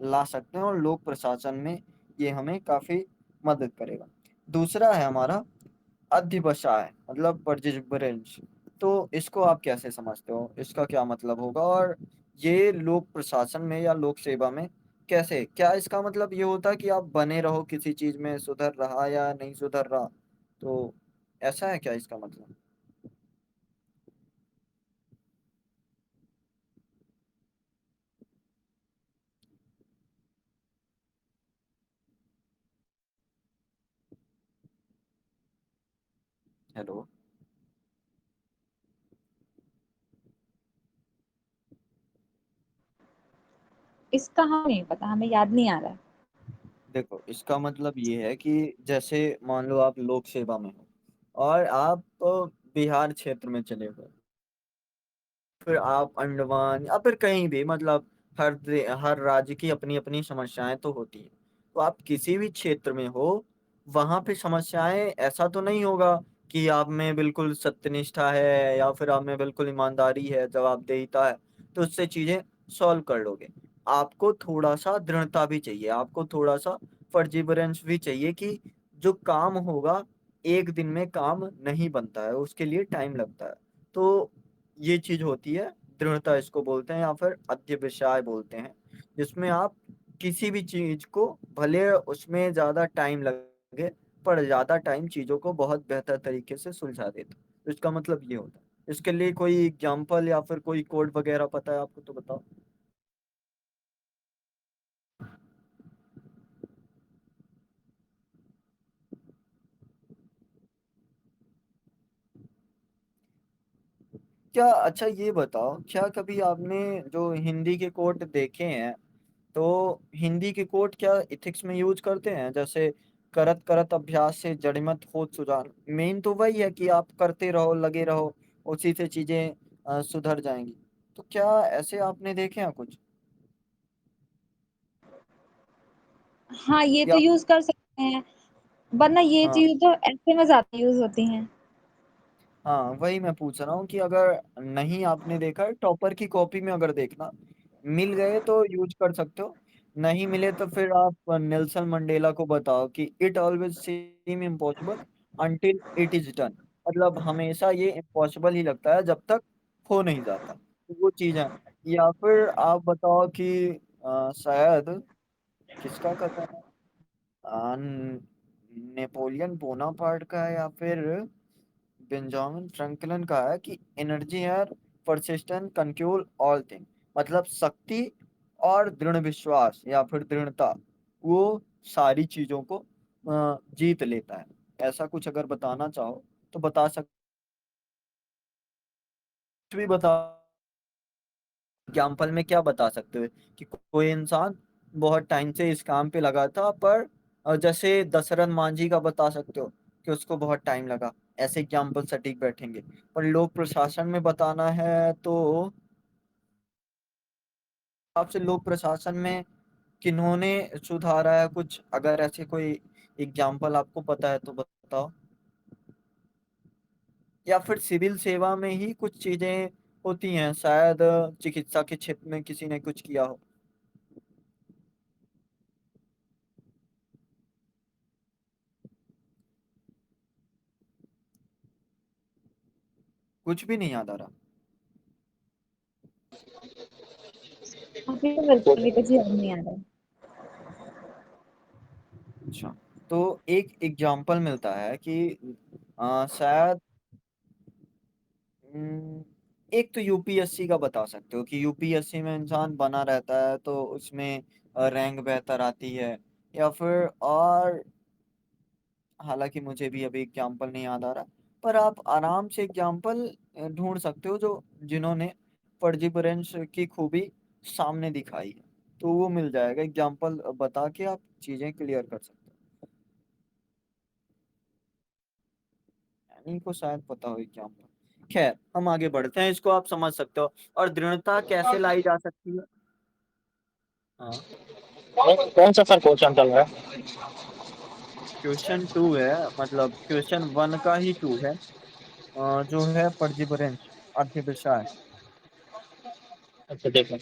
ला सकते हैं और लोक प्रशासन में ये हमें काफी मदद करेगा। दूसरा है हमारा अध्यवसाय, मतलब परजिबरेंस। तो इसको आप कैसे समझते हो, इसका क्या मतलब होगा, और ये लोक प्रशासन में या लोक सेवा में कैसे, क्या इसका मतलब ये होता है कि आप बने रहो किसी चीज में, सुधर रहा या नहीं सुधर रहा, तो ऐसा है क्या इसका मतलब? हेलो। इसका हमें नहीं पता, हमें याद नहीं आ रहा है। देखो, इसका मतलब ये है कि जैसे मान लो आप लोक सेवा में हो और आप बिहार क्षेत्र में चले गए, फिर आप अंडमान या फिर कहीं भी, मतलब हर राज्य की अपनी अपनी समस्याएं तो होती हैं। तो आप किसी भी क्षेत्र में हो, वहां पे समस्याएं, ऐसा तो नहीं होगा कि आप में बिल्कुल सत्यनिष्ठा है या फिर आप में बिल्कुल ईमानदारी है, जवाबदेहिता है, तो उससे चीजें सॉल्व कर लोगे। आपको थोड़ा सा दृढ़ता भी चाहिए, आपको थोड़ा सा परजिवरेंस भी चाहिए कि जो काम होगा, एक दिन में काम नहीं बनता है, उसके लिए टाइम लगता है। तो ये चीज होती है दृढ़ता, इसको बोलते हैं, या फिर अध्यवसाय बोलते हैं, जिसमें आप किसी भी चीज को, भले उसमें ज्यादा टाइम लगे, पर ज्यादा टाइम चीजों को बहुत बेहतर तरीके से सुलझा देते हैं। तो इसका मतलब ये होता है। इसके लिए कोई एग्जाम्पल या फिर कोई कोड वगैरह पता है आपको तो बताओ। क्या, अच्छा ये बताओ, क्या कभी आपने जो हिंदी के कोड देखे हैं, तो हिंदी के कोट क्या इथिक्स में यूज करते हैं, जैसे करत करत अभ्यास से जड़मत होत सुजान। मेन तो वही है कि आप करते रहो, लगे रहो, उसी से चीजें सुधर जाएंगी। तो क्या ऐसे आपने देखे हैं कुछ, हाँ, ये तो या यूज़ कर सकते हैं, वरना ये हाँ, चीज़ तो ऐसे में ज़्यादा यूज़ होती हैं। हाँ वही मैं पूछ रहा हूँ कि अगर नहीं आपने देखा है, टॉपर की कॉपी में अगर देखना मिल गए तो यूज कर सकते हो, नहीं मिले तो फिर आप नेल्सन मंडेला को बताओ कि it always seem impossible until it is done. मतलब हमेशा ये इम्पॉसिबल ही लगता है जब तक हो नहीं जाता, तो वो चीज है। या फिर आप बताओ कि शायद किसका कथन है, नेपोलियन बोनापार्ट का है, या फिर बेंजामिन फ्रैंकलिन का है कि एनर्जी है परसिस्टेंट कंट्रोल ऑल थिंग, मतलब शक्ति और दृढ़ विश्वास या फिर दृढ़ता वो सारी चीजों को जीत लेता है। ऐसा कुछ अगर बताना चाहो तो बता सकते, कुछ भी बता। एग्जाम्पल में क्या बता सकते हो कि कोई इंसान बहुत टाइम से इस काम पे लगा था, पर जैसे दशरथ मांझी का बता सकते हो कि उसको बहुत टाइम लगा, ऐसे एग्जाम्पल सटीक बैठेंगे। पर लोक प्रशासन में बताना है तो आपसे लोक प्रशासन में किन्होंने सुधारा है कुछ, अगर ऐसे कोई एग्जाम्पल आपको पता है तो बताओ। या फिर सिविल सेवा में ही कुछ चीजें होती हैं, शायद चिकित्सा के क्षेत्र में किसी ने कुछ किया हो। कुछ भी नहीं याद आ रहा। अभी तो मेरे को भी कुछ याद नहीं आ रहा। अच्छा, तो एक एग्जाम्पल मिलता है कि शायद हम्म, एक तो यूपीएससी का बता सकते हो कि यूपीएससी में इंसान बना रहता है तो उसमें रैंक बेहतर आती है। या फिर और हालांकि मुझे भी अभी एग्जाम्पल नहीं याद आ रहा, पर आप आराम से एग्जाम्पल ढूंढ सकते हो जो जिन्होंने परजिपरेंस की खूबी सामने दिखाई है, तो वो मिल जाएगा एग्जाम्पल बता के आप चीजें क्लियर कर सकते हो। यानी को शायद पता हो एग्जाम्पल। खैर हम आगे बढ़ते हैं, इसको आप समझ सकते हो। और दृढ़ता कैसे लाई जा सकती है? हाँ, कौन सा सर क्वेश्चन चल रहा है? क्वेश्चन टू है, मतलब क्वेश्चन वन का ही टू है, जो है परजिपरेंस अर्थव्यवसाय। अच्छा देखो।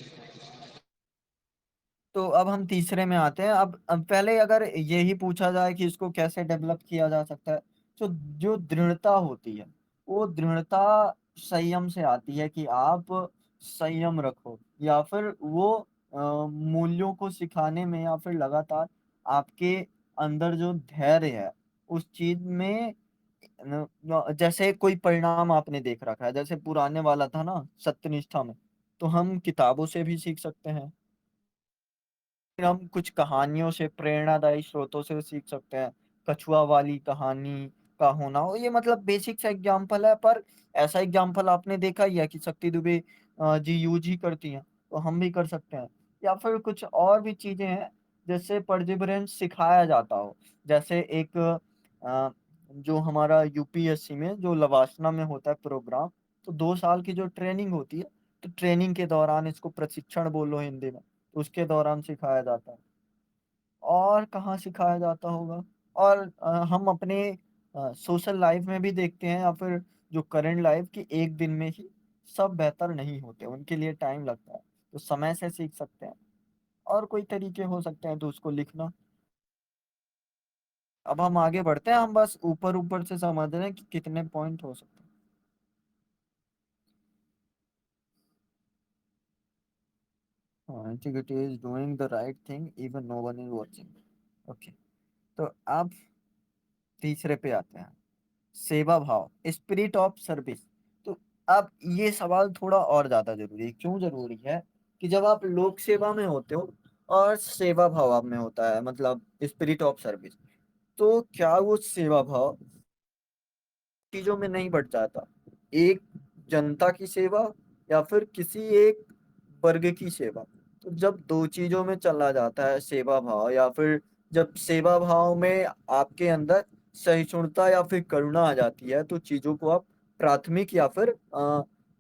तो अब हम तीसरे में आते हैं। अब पहले अगर यही पूछा जाए कि इसको कैसे डेवलप किया जा सकता है, तो जो दृढ़ता होती है वो दृढ़ता संयम से आती है कि आप संयम रखो, या फिर वो मूल्यों को सिखाने में, या फिर लगातार आपके अंदर जो धैर्य है उस चीज में जैसे कोई परिणाम आपने देख रखा है, जैसे पुराने वाला था ना सत्यनिष्ठा में, तो हम किताबों से भी सीख सकते हैं, फिर हम कुछ कहानियों से प्रेरणादायी स्रोतों से सीख सकते हैं। कछुआ वाली कहानी का होना हो, ये मतलब बेसिक सा एग्जाम्पल है, पर ऐसा एग्जाम्पल आपने देखा ही है कि शक्ति दुबे जी यूज ही करती हैं, तो हम भी कर सकते हैं। या फिर कुछ और भी चीजें हैं जिससे परजिवरेंस सिखाया जाता हो, जैसे एक जो हमारा यूपीएससी में जो लवासना में होता है प्रोग्राम, तो 2 साल की जो ट्रेनिंग होती है, तो ट्रेनिंग के दौरान इसको प्रशिक्षण बोलो हिंदी में, उसके दौरान सिखाया जाता है। और कहाँ सिखाया जाता होगा? और हम अपने सोशल लाइफ में भी देखते हैं, या फिर जो करंट लाइफ की एक दिन में ही सब बेहतर नहीं होते, उनके लिए टाइम लगता है, तो समय से सीख सकते हैं। और कोई तरीके हो सकते हैं तो उसको लिखना। अब हम आगे बढ़ते हैं, हम बस ऊपर ऊपर से समझ रहे हैं कि कितने पॉइंट हो सकते हैं। हाँ, integrity is doing the right thing even know one is watching. Okay, तो अब तीसरे पे आते हैं, सेवा भाव, स्पिरिट ऑफ सर्विस। तो अब ये सवाल थोड़ा और ज्यादा जरूरी है। क्यों जरूरी है? कि जब आप लोक सेवा में होते हो और सेवा भाव आप में होता है, मतलब स्पिरिट ऑफ सर्विस, तो क्या वो सेवा भाव चीजों में नहीं बढ़ जाता? एक जनता की सेवा या फिर किसी एक वर्ग की सेवा। तो जब दो चीजों में चला जाता है सेवा भाव, या फिर जब सेवा भाव में आपके अंदर सहिष्णुता या फिर करुणा आ जाती है, तो चीजों को आप प्राथमिक या फिर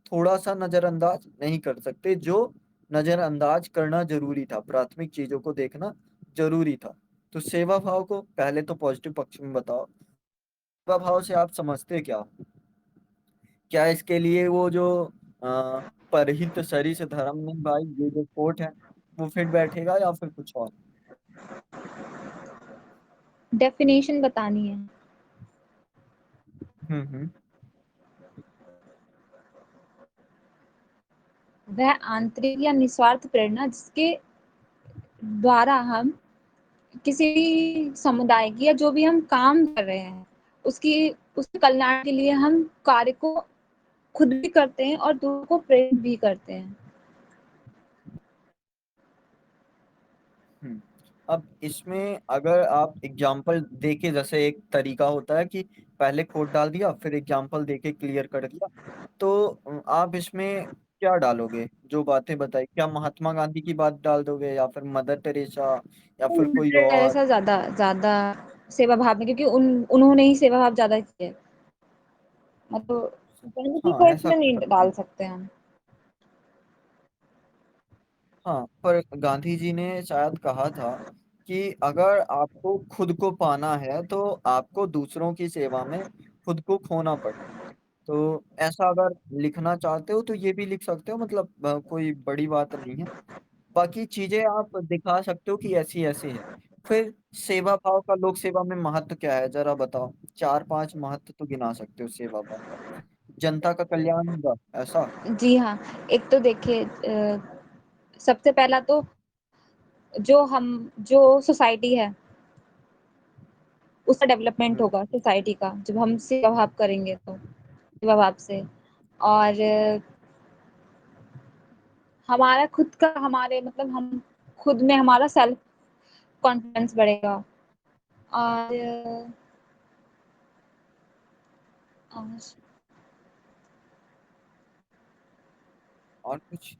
थोड़ा सा नजरअंदाज नहीं कर सकते। जो नजरअंदाज करना जरूरी था, प्राथमिक चीजों को देखना जरूरी था। तो सेवा भाव को पहले तो पॉजिटिव पक्ष में बताओ, सेवा भाव से आप समझते क्या हो? क्या इसके लिए वो जो परहित सरिस धर्म में भाई ये जो कोट है वो फिट बैठेगा, या फिर कुछ और? डेफिनेशन बतानी है। हम्म। वह आंतरिक या निस्वार्थ प्रेरणा जिसके द्वारा हम किसी भी समुदाय की या जो भी हम काम कर रहे हैं उसकी उसके कल्याण के लिए हम कार्य को खुद भी करते हैं और दूसरों को प्रेरित भी करते हैं। अब इसमें अगर आप एग्जाम्पल देके, जैसे एक तरीका होता है कि पहले कोड डाल दिया फिर एग्जाम्पल देके क्लियर कर दिया, तो आप इसमें क्या डालोगे? जो बातें बताई, क्या महात्मा गांधी की बात डाल दोगे या फिर मदर टेरेसा या फिर कोई मदर और? टेरेसा ज्यादा सेवा भाव में, क्योंकि उन्होंने ही सेवा भाव ज्यादा किया है। मतलब गांधी जी हाँ, को ऐसा इसमें कर नहीं सकते डाल हैं। सकते हम। हाँ, पर गांधी जी ने शायद कहा था कि अगर आपको खुद को पाना है तो आपको दूसरों की सेवा में खुद को खोना पड़े। तो ऐसा अगर लिखना चाहते हो तो ये भी लिख सकते हो, मतलब कोई बड़ी बात नहीं है। बाकी चीजें आप दिखा सकते हो कि ऐसी ऐसी है। फिर सेवा भाव का लोक सेवा में महत्व क्या है, जरा बताओ। 4-5 महत्व तो गिना सकते हो सेवा भाव का। जनता का कल्याण होगा, ऐसा। जी हाँ, एक तो देखिए सबसे पहला तो जो सोसाइटी है उसका डेवलपमेंट हम्म। होगा, सोसाइटी का, जब हम सेवा भाव करेंगे तो सेवा भाव से। और हमारा खुद का, हमारे मतलब हम खुद में हमारा सेल्फ कॉन्फिडेंस बढ़ेगा। और और और कुछ?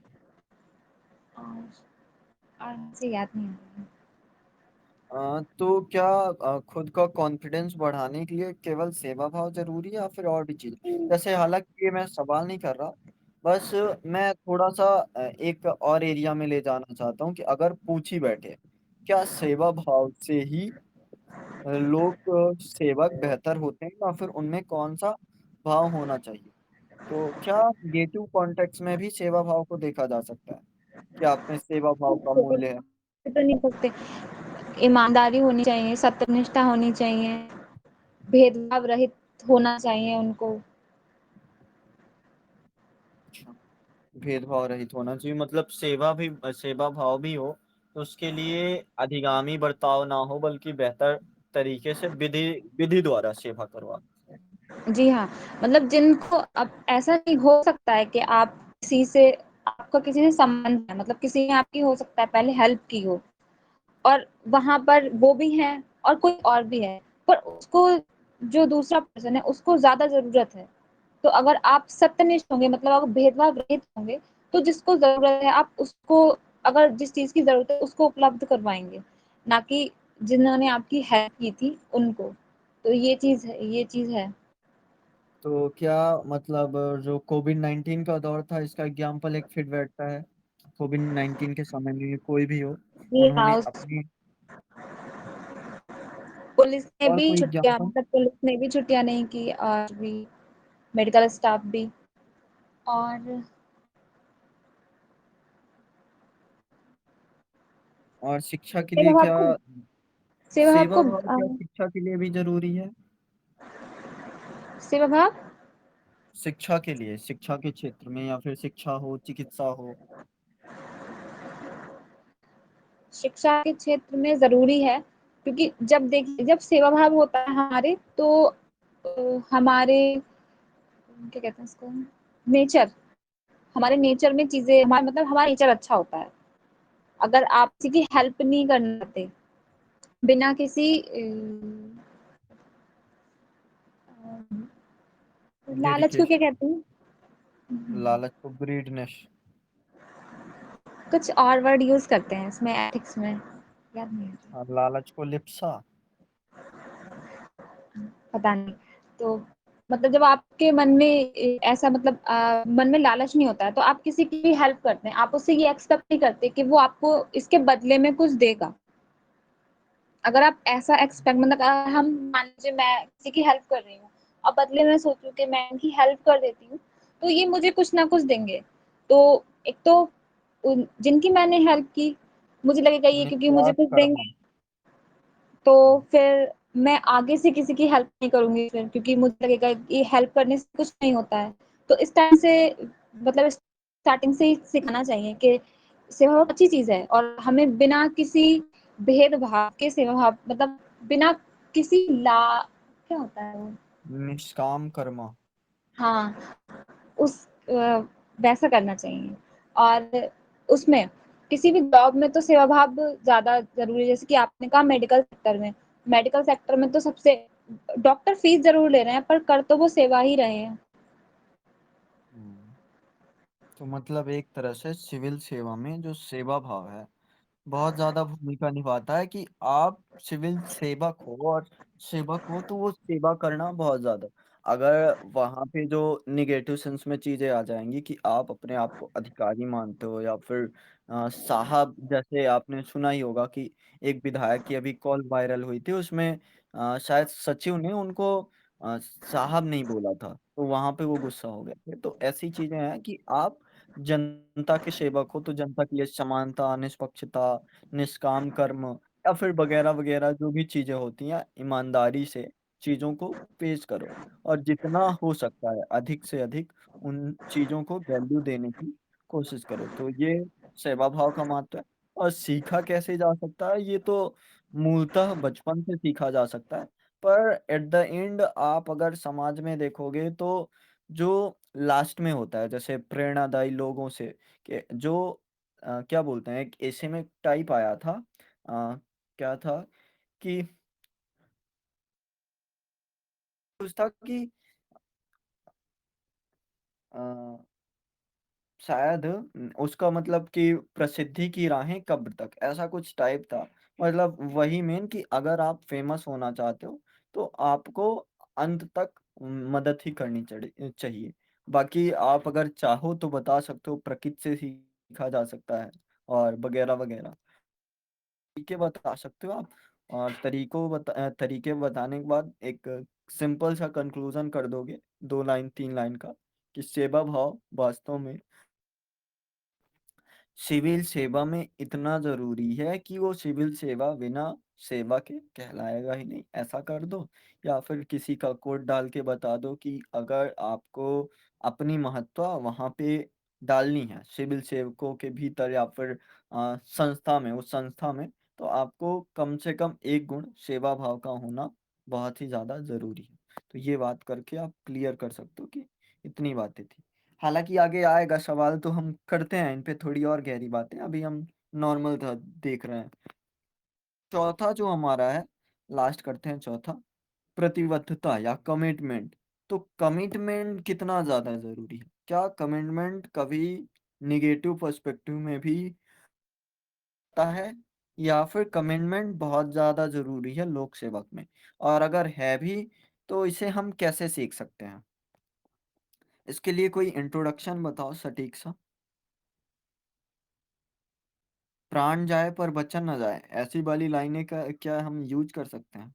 और मुझे याद नहीं आ रहा है। तो क्या खुद का कॉन्फिडेंस बढ़ाने के लिए केवल सेवा भाव जरूरी है या फिर और भी चीज? जैसे, हालांकि ये मैं सवाल नहीं कर रहा, बस मैं थोड़ा सा एक और एरिया में ले जाना चाहता हूँ कि अगर पूछ ही बैठे, क्या सेवा भाव से ही लोग सेवक बेहतर होते हैं या फिर उनमें कौन सा भाव होना चाहिए? तो क्या नेगेटिव कॉन्टेक्स्ट में भी सेवा भाव को देखा जा सकता है कि आप में सेवा भाव का मूल्य है? तो नहीं सकते, ईमानदारी होनी चाहिए, सत्यनिष्ठा होनी चाहिए, भेदभाव रहित होना चाहिए उनको। अच्छा, भेदभाव रहित होना चाहिए, मतलब सेवा भाव भी हो तो उसके लिए अधिगामी बर्ताव ना हो, बल्कि बेहतर तरीके से विधि विधि द्वारा सेवा करवा। जी हाँ, मतलब जिनको, अब ऐसा नहीं हो सकता है कि आप किसी से, आपका किसी से संबंध है, मतलब किसी ने आपकी हो सकता है पहले हेल्प की हो और वहां पर वो भी है और कोई और भी है, पर उसको, जो दूसरा पर्सन है उसको ज्यादा जरूरत है। तो अगर आप सत्यनिष्ठ होंगे, मतलब अगर भेदभाव रहित होंगे, तो जिसको जरूरत है आप उसको, अगर जिस चीज की जरूरत है उसको उपलब्ध करवाएंगे, ना कि जिन्होंने आपकी हेल्प की थी उनको। तो ये चीज है। तो क्या मतलब जो कोविड-19 का दौर था, इसका एग्जाम्पल एक फिट बैठता है। कोविड-19 के समय में कोई भी हो, जी हाँ, उन्होंने उस अपनी। पुलिस ने और भी कोई छुट्टियां, एग्जाम्पल? मतलब पुलिस ने भी छुट्टियां नहीं की, और भी मेडिकल स्टाफ भी। और और शिक्षा के लिए सेवा भाव क्या? को सेवा भाव सेवा को भाव क्या शिक्षा के लिए भी जरूरी है? सेवा भाव शिक्षा के लिए, शिक्षा के क्षेत्र में, या फिर शिक्षा हो, चिकित्सा हो। शिक्षा के क्षेत्र में जरूरी है, क्योंकि जब देखिए, जब सेवा भाव होता है हमारे, तो हमारे, क्या कहते हैं इसको, नेचर, हमारे नेचर में चीजें, हमारा मतलब हमारा नेचर अच्छा होता है। अगर आप किसी की हेल्प नहीं करना चाहते, बिना किसी लालच को क्या डेडिकेशन। कहते हैं, लालच को ग्रीडनेस। कुछ और वर्ड यूज करते हैं इसमें, एथिक्स में याद नहीं आता, और लालच को लिप्सा। पता नहीं। तो मतलब जब आपके मन में ऐसा, मतलब मन में लालच नहीं होता है, तो आप किसी की भी हेल्प करते हैं, आप उससे ये एक्सपेक्ट नहीं करते कि वो आपको इसके बदले में कुछ देगा। अगर आप ऐसा एक्सपेक्ट, मतलब हम मान लीजिए मैं किसी की हेल्प कर रही हूँ और बदले में सोचूं कि मैं इनकी हेल्प कर देती हूँ, तो ये मुझे कुछ ना कुछ देंगे। तो एक तो जिनकी मैंने हेल्प की, मुझे लगेगा ये क्योंकि मुझे निस्वार्थ कुछ कर्म। देंगे, तो फिर मैं आगे से किसी की हेल्प नहीं करूंगी फिर, क्योंकि मुझे लगेगा ये हेल्प करने से कुछ नहीं होता है। तो इस टाइम से, मतलब स्टार्टिंग से ही सिखाना चाहिए कि सेवा बहुत अच्छी चीज है, और हमें बिना किसी भेदभाव के सेवा भाव, मतलब बिना किसी ला, क्या होता है वो, निष्काम कर्मा। हाँ, उस वैसा करना चाहिए। और उसमें किसी भी जॉब में तो सेवा भाव ज़्यादा ज़रूरी है, जैसे कि आपने कहा मेडिकल सेक्टर में तो सबसे डॉक्टर फीस ज़रूर ले रहे हैं, पर कर तो वो सेवा ही रहे हैं। हम्म, तो मतलब एक तरह से सिविल सेवा में जो सेवा भाव है बहुत ज्यादा भूमिका निभाता है कि आप सिविल सेवक हो, और सेवक हो तो वो सेवा करना बहुत ज्यादा। अगर वहां पे जो निगेटिव सेंस में चीजें आ जाएंगी कि आप अपने आप को अधिकारी मानते हो, या फिर साहब, जैसे आपने सुना ही होगा कि एक विधायक की अभी कॉल वायरल हुई थी, उसमें शायद सचिव ने उनको साहब नहीं बोला था, तो वहां पे वो गुस्सा हो गए थे। तो ऐसी चीजें हैं कि आप जनता के सेवक हो, तो जनता के लिए समानता, निष्पक्षता, निष्काम कर्म, या फिर वगैरह वगैरह जो भी चीजें होती हैं, ईमानदारी से चीजों को पेश करो, और जितना हो सकता है अधिक से अधिक उन चीजों को वैल्यू देने की कोशिश करो। तो ये सेवा भाव का महत्व है। और सीखा कैसे जा सकता है, ये तो मूलतः बचपन से सीखा जा सकता है। पर एट द एंड आप अगर समाज में देखोगे तो जो लास्ट में होता है, जैसे प्रेरणादायी लोगों से, कि जो क्या बोलते हैं, एक ऐसे में टाइप आया था, क्या था कि कुछ था कि अ, शायद उसका मतलब कि प्रसिद्धि की राहें कब्र तक, ऐसा कुछ टाइप था। मतलब वही मेन कि अगर आप फेमस होना चाहते हो तो आपको अंत तक मदद ही करनी चाहिए। बाकी आप अगर चाहो तो बता सकते हो, प्रकृति से सीखा जा सकता है, और वगैरह वगैरह तरीके बता सकते हो आप। और तरीके बताने के बाद एक सिंपल सा कंक्लूजन कर दोगे, 2 लाइन 3 लाइन का, कि सेवा भाव वास्तव में सिविल सेवा में इतना जरूरी है कि वो सिविल सेवा बिना सेवा के कहलाएगा ही नहीं, ऐसा कर दो। या फिर किसी का कोड डाल के बता दो कि अगर आपको अपनी महत्व वहां पे डालनी है सिविल सेवकों के भीतर, या फिर संस्था में, उस संस्था में, तो आपको कम से कम एक गुण सेवा भाव का होना बहुत ही ज्यादा जरूरी है। तो ये बात करके आप क्लियर कर सकते हो कि इतनी बातें थी। हालांकि आगे आएगा सवाल, तो हम करते हैं इन पे थोड़ी और गहरी बातें, अभी हम नॉर्मल था देख रहे हैं। चौथा जो हमारा है, लास्ट करते हैं चौथा, प्रतिबद्धता या कमिटमेंट। तो कमिटमेंट कितना ज्यादा जरूरी है, क्या कमिटमेंट कभी निगेटिव पर्सपेक्टिव में भी आता है, या फिर कमिटमेंट बहुत ज्यादा जरूरी है लोक सेवक में, और अगर है भी तो इसे हम कैसे सीख सकते हैं? इसके लिए कोई इंट्रोडक्शन बताओ सटीक सा। प्राण जाए पर वचन न जाए, ऐसी वाली लाइनें का क्या हम यूज कर सकते हैं?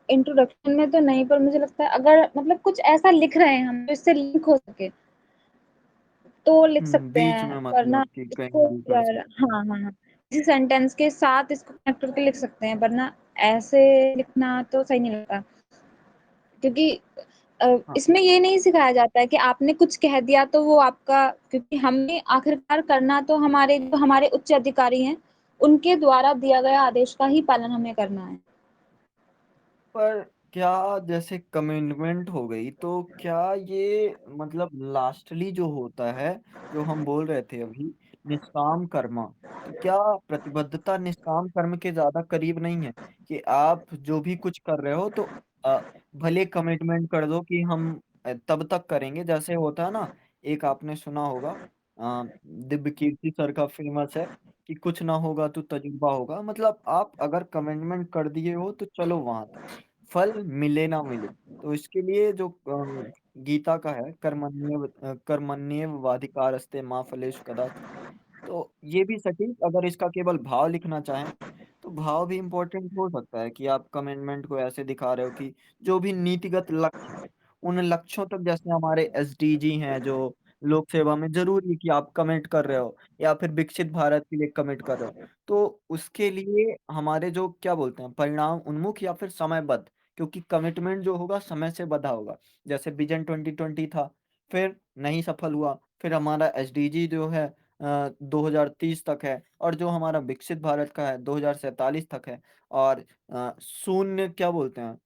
इंट्रोडक्शन में तो नहीं, पर मुझे लगता है अगर मतलब कुछ ऐसा लिख रहे हैं हम जो इससे लिंक हो सके तो लिख सकते बीच हैं, में वरना मतलब कि इसको कहीं भी कर यार, सकते हाँ हाँ हाँ, इसी सेंटेंस के साथ इसको कनेक्ट करके लिख सकते हैं, वरना ऐसे लिखना तो सही नहीं लगता। क्योंकि हाँ। इसमें ये नहीं सिखाया जाता है कि आपने कुछ कह दिया तो वो आपका, क्योंकि हमने आखिरकार करना तो हमारे जो हमारे उच्च अधिकारी हैं उनके द्वारा दिया गया आदेश का ही पालन हमें करना है। पर क्या जैसे कमिटमेंट हो गई, तो क्या ये मतलब लास्टली जो होता है, जो हम बोल रहे थे अभी, निष्काम कर्मा, तो क्या प्रतिबद्धता निष्काम कर्म के ज्यादा करीब नहीं है? कि आप जो भी कुछ कर रहे हो तो भले कमिटमेंट कर दो कि हम तब तक करेंगे, जैसे होता है ना, एक आपने सुना होगा, दिव्य कीर्ति सर का फेमस है कि कुछ ना होगा तो तजुर्बा होगा। मतलब आप अगर कमिटमेंट कर दिए हो तो चलो वहां तक, फल मिले ना मिले। तो इसके लिए जो गीता का है, कर्मण्येवाधिकारस्ते मा फलेषु कदाचन, तो ये भी सटीक, अगर इसका केवल भाव लिखना चाहें तो भाव भी इम्पोर्टेंट हो सकता है कि आप कमिटमेंट को ऐसे दिखा रहे हो कि जो भी नीतिगत लक्ष्य है, उन लक्ष्यों तक, जैसे हमारे एसडीजी हैं जो लोक सेवा में जरूरी है कि आप कमिट कर रहे हो, या फिर विकसित भारत के लिए कमिट कर रहे हो, तो उसके लिए हमारे जो क्या बोलते हैं, परिणाम उन्मुख या फिर समयबद्ध, क्योंकि कमिटमेंट जो होगा समय से बंधा होगा। जैसे विजन 2020 था, फिर नहीं सफल हुआ, फिर हमारा एसडीजी जो है 2030 तक है, और जो हमारा विकसित भारत का है 2047 तक है, और शून्य क्या बोलते हैं,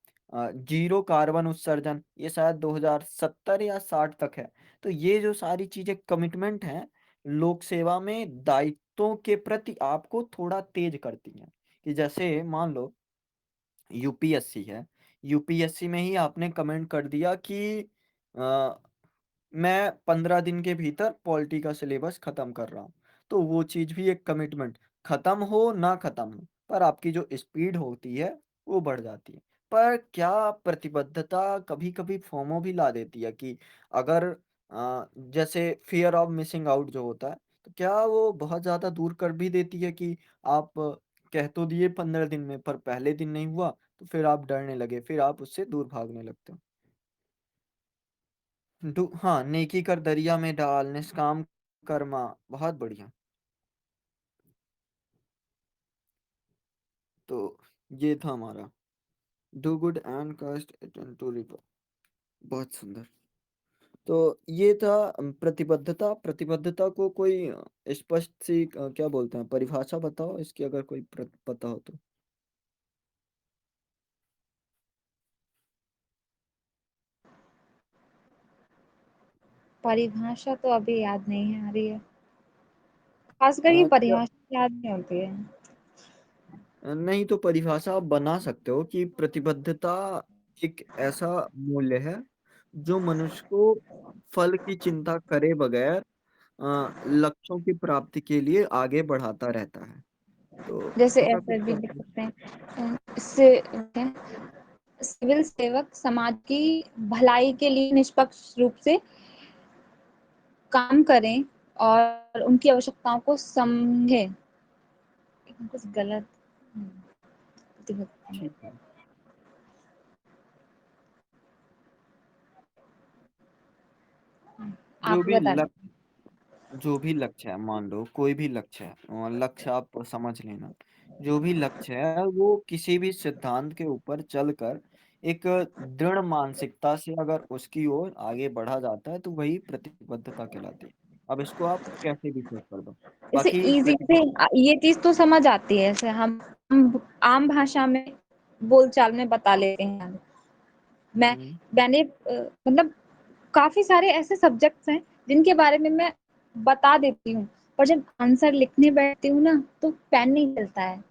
जीरो कार्बन उत्सर्जन ये शायद 2070 या 60 तक है। तो ये जो सारी चीजें कमिटमेंट हैं, लोक सेवा में दायित्वों के प्रति आपको थोड़ा तेज करती हैं। कि जैसे मान लो यूपीएससी है, यूपीएससी में ही आपने कमेंट कर दिया कि मैं 15 दिन के भीतर पॉलिटी का सिलेबस खत्म कर रहा हूँ। तो वो चीज़ भी एक कमिटमेंट, खत्म हो ना खत्म हो, पर आपकी जो स्पीड होती है वो बढ़ जाती है। पर क्या प्रतिबद्धता कभी-कभी फोमो भी ला देती है कि अगर जैसे फियर ऑफ मिसिंग आउट जो होता है, तो क्या वो बहुत ज़्यादा दूर कर भी देती है कि आप कह तो दिए 15 दिन में, पर पहले दिन नहीं हुआ, तो फिर आप डरने लगे, फिर आप उससे दूर भागने लगते हो। हाँ, नेकी कर दरिया में डाल, निष्काम कर्मा, बहुत बढ़िया। तो ये था हमारा do good and cast it into river, बहुत सुंदर। तो ये था प्रतिबद्धता। प्रतिबद्धता को कोई स्पष्ट सी क्या बोलते हैं, परिभाषा बताओ इसकी, अगर कोई पता हो तो। परिभाषा तो अभी याद नहीं आ रही है, खासकर ये क्या परिभाषा याद नहीं होती है। नहीं, तो परिभाषा आप बना सकते हो कि प्रतिबद्धता एक ऐसा मूल्य है जो मनुष्य को फल की चिंता करे बगैर लक्ष्यों की प्राप्ति के लिए आगे बढ़ाता रहता है। तो जैसे ऐसा ऐसे कुछ भी लिख करते हैं। सकते हैं, इससे सिविल सेवक समाज की भलाई के लिए निष्पक्ष रूप से काम करें और उनकी आवश्यकताओं को समझें। कुछ गलत ठीक है। जो आप भी बता लक्ष्य सकते जो भी लक्ष्य है, मान लो कोई भी लक्ष्य है, लक्ष्य आप समझ लेना। जो भी लक्ष्य है वो किसी भी सिद्धांत के ऊपर चलकर एक दृढ़ मानसिकता से अगर उसकी ओर आगे बढ़ा जाता है, तो वही प्रतिबद्धता कहलाती है। अब इसको आप कैसे भी सोच कर दो, इसे बाकी इजी से, प्रतिबद्ध। ये चीज तो समझ आती है, जैसे हम आम भाषा में बोलचाल में बता लेते हैं। मैं हम्म, मैंने मतलब काफी सारे ऐसे सब्जेक्ट्स हैं जिनके बारे में मैं बता देती हूँ, पर जब आंसर लिखने बैठती हूँ ना तो पेन नहीं चलता है।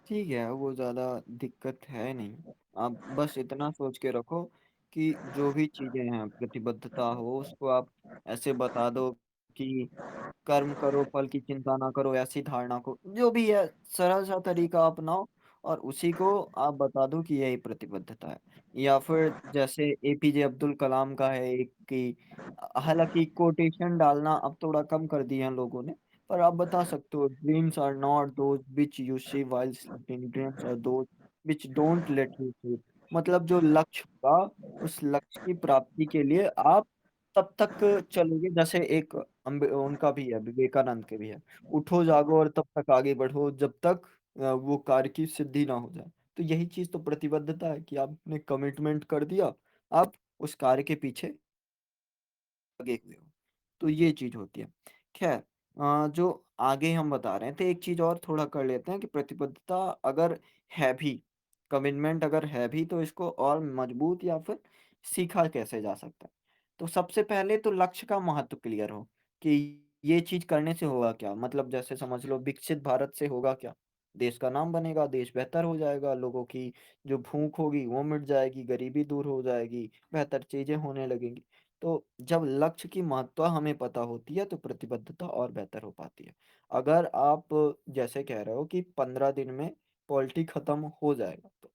ठीक है, वो ज्यादा दिक्कत है नहीं। आप बस इतना सोच के रखो कि जो भी चीजें हैं प्रतिबद्धता हो, उसको आप ऐसे बता दो कि कर्म करो फल की चिंता ना करो, ऐसी धारणा को जो भी है सरल सा तरीका अपनाओ, और उसी को आप बता दो कि यही प्रतिबद्धता है। या फिर जैसे एपीजे अब्दुल कलाम का है एक कि, हालांकि कोटेशन डालना अब थोड़ा कम कर दिए हैं लोगों ने, पर आप बता सकते हो dreams are not those which you see while sleeping, dreams are those which don't let you sleep. मतलब जो लक्ष्य होगा, उस लक्ष्य की प्राप्ति के लिए आप तब तक चलोगे, जैसे एक उनका भी है, विवेकानंद के भी है, उठो जागो और तब तक आगे बढ़ो जब तक वो कार्य की सिद्धि ना हो जाए। तो यही चीज तो प्रतिबद्धता है कि आपने कमिटमेंट कर दिया, आप उस कार्य के पीछे लगे हुए हो। तो ये चीज होती है। खैर, जो आगे हम बता रहे थे, एक चीज और थोड़ा कर लेते हैं कि प्रतिबद्धता अगर है भी, कमिटमेंट अगर है भी, तो इसको और मजबूत या फिर सीखा कैसे जा सकता है। तो सबसे पहले तो लक्ष्य का महत्व क्लियर हो कि ये चीज करने से होगा क्या, मतलब जैसे समझ लो विकसित भारत से होगा क्या, देश का नाम बनेगा, देश बेहतर हो जाएगा, लोगों की जो भूख होगी वो मिट जाएगी, गरीबी दूर हो जाएगी, बेहतर चीजें होने लगेंगी। तो जब लक्ष्य की महत्ता हमें पता होती है, तो प्रतिबद्धता और बेहतर हो पाती है। अगर आप जैसे कह रहे हो कि 15 दिन में पॉलिटी खत्म हो जाएगा, तो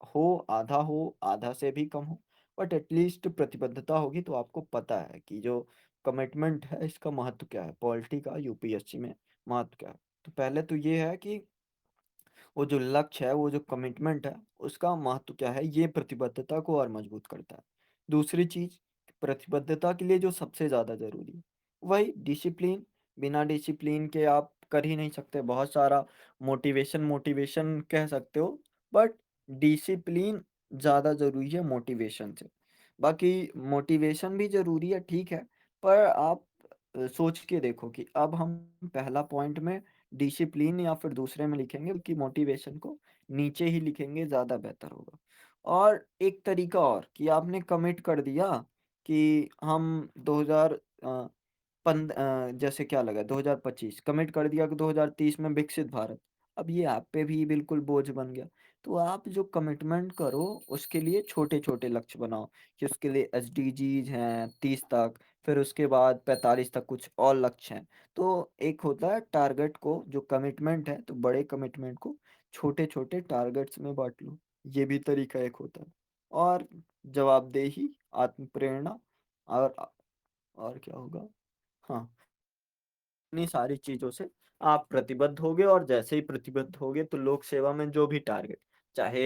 हो आधा से भी कम हो, बट एटलीस्ट प्रतिबद्धता होगी, तो आपको पता है कि जो कमिटमेंट है इसका महत्व क्या है, पॉलिटी का यूपीएससी में महत्व क्या है। तो पहले तो ये है कि वो जो लक्ष्य है, वो जो कमिटमेंट है, उसका महत्व क्या है, ये प्रतिबद्धता को और मजबूत करता है। दूसरी चीज, प्रतिबद्धता के लिए जो सबसे ज्यादा जरूरी है, वही डिसिप्लिन। बिना डिसिप्लिन के आप कर ही नहीं सकते। बहुत सारा मोटिवेशन मोटिवेशन कह सकते हो, बट डिसिप्लिन ज्यादा जरूरी है मोटिवेशन से। बाकी मोटिवेशन भी जरूरी है, ठीक है, पर आप सोच के देखो कि अब हम पहला पॉइंट में डिसिप्लिन या फिर दूसरे में लिखेंगे कि मोटिवेशन को नीचे ही लिखेंगे, ज़्यादा बेहतर होगा। और एक तरीका और कि आपने कमिट कर दिया कि हम 2000 जैसे क्या लगा 2025 कमिट कर दिया कि 2030 में विकसित भारत। अब ये आप पे भी बिल्कुल बोझ बन गया। तो आप जो कमिटमेंट करो उसके लिए छोटे-छोटे लक्ष्य बनाओ कि उसके लिए एसडीजीज हैं 30 तक, फिर उसके बाद 45 तक कुछ और लक्ष्य हैं। तो एक होता है टारगेट को जो कमिटमेंट है, तो बड़े कमिटमेंट को छोटे-छोटे टारगेट्स में बाँट लो। ये भी तरीका एक होता है। और जवाबदेही, आत्म प्रेरणा और और क्या होगा? हाँ, इतनी सारी चीज़ों से आप प्रतिबद्ध होगे और जैसे ही प्रतिबद्ध होगे तो लोक सेवा में जो भी टारगेट, चाहे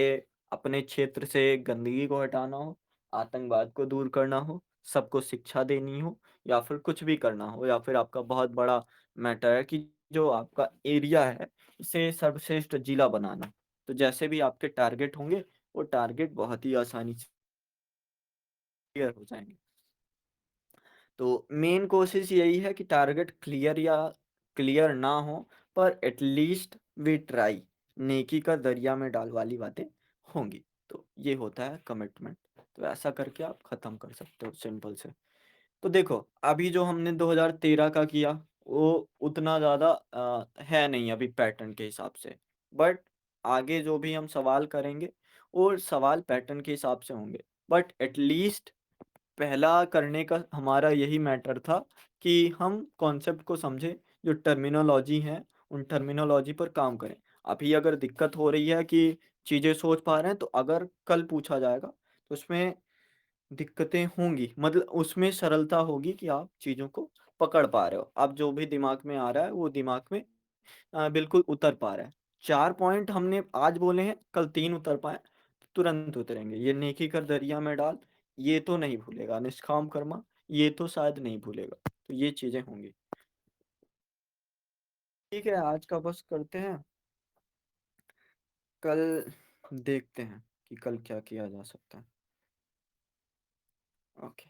अपने क्षेत्र से गंदगी को हटाना हो, आतंकवाद को दूर करना हो, सबको शिक्षा देनी हो या फिर कुछ भी करना हो या फिर आपका बहुत बड़ा मैटर है कि जो आपका एरिया है, इसे सर्वश्रेष्ठ जिला बनाना। तो जैसे भी आपके टारगेट होंगे, वो टारगेट बहुत ही आसानी से क्लियर हो जाएँगे। तो मेन कोशिश यही है कि टारगेट क्लियर ना हो पर एटलीस्ट वी ट्राई, नेकी का दरिया में डाल वाली बातें होंगी। तो ये होता है कमिटमेंट। तो ऐसा करके आप खत्म कर सकते हो सिंपल से। तो देखो अभी जो हमने 2013 का किया वो उतना ज़्यादा है नहीं अभी पैटर्न के हिसाब से, बट आगे जो भी हम सवाल करेंगे वो सवाल पैटर्न के हिसाब से होंगे। बट एटलीस्ट पहला करने का हमारा यही मैटर था कि हम कॉन्सेप्ट को समझें, जो टर्मिनोलॉजी है, उन टर्मिनोलॉजी पर काम करें। अभी अगर दिक्कत हो रही है कि चीज़ें सोच पा रहे हैं, तो अगर कल पूछा जाएगा, तो उसमें दिक्कतें होंगी, मतलब उसमें सरलता होगी कि आप चीज़ों को पकड़ पा रहे हो। अब जो भी दिमाग में आ रहा है, वो दिमाग में बिल्कुल उतर पा रहा है। 4 पॉइंट हमने आज बोले हैं, कल 3 उतर पाएँ, तुरंत उतरेंगे। ये नेकी कर दरिया में डाल, ये तो नहीं भूलेगा। निष्काम कर्मा, ये तो शायद नहीं भूलेगा। तो ये चीज़ें होंगी। ठीक है, आज का बस करते हैं। कल देखते हैं कि कल क्या किया जा सकता है। ओके।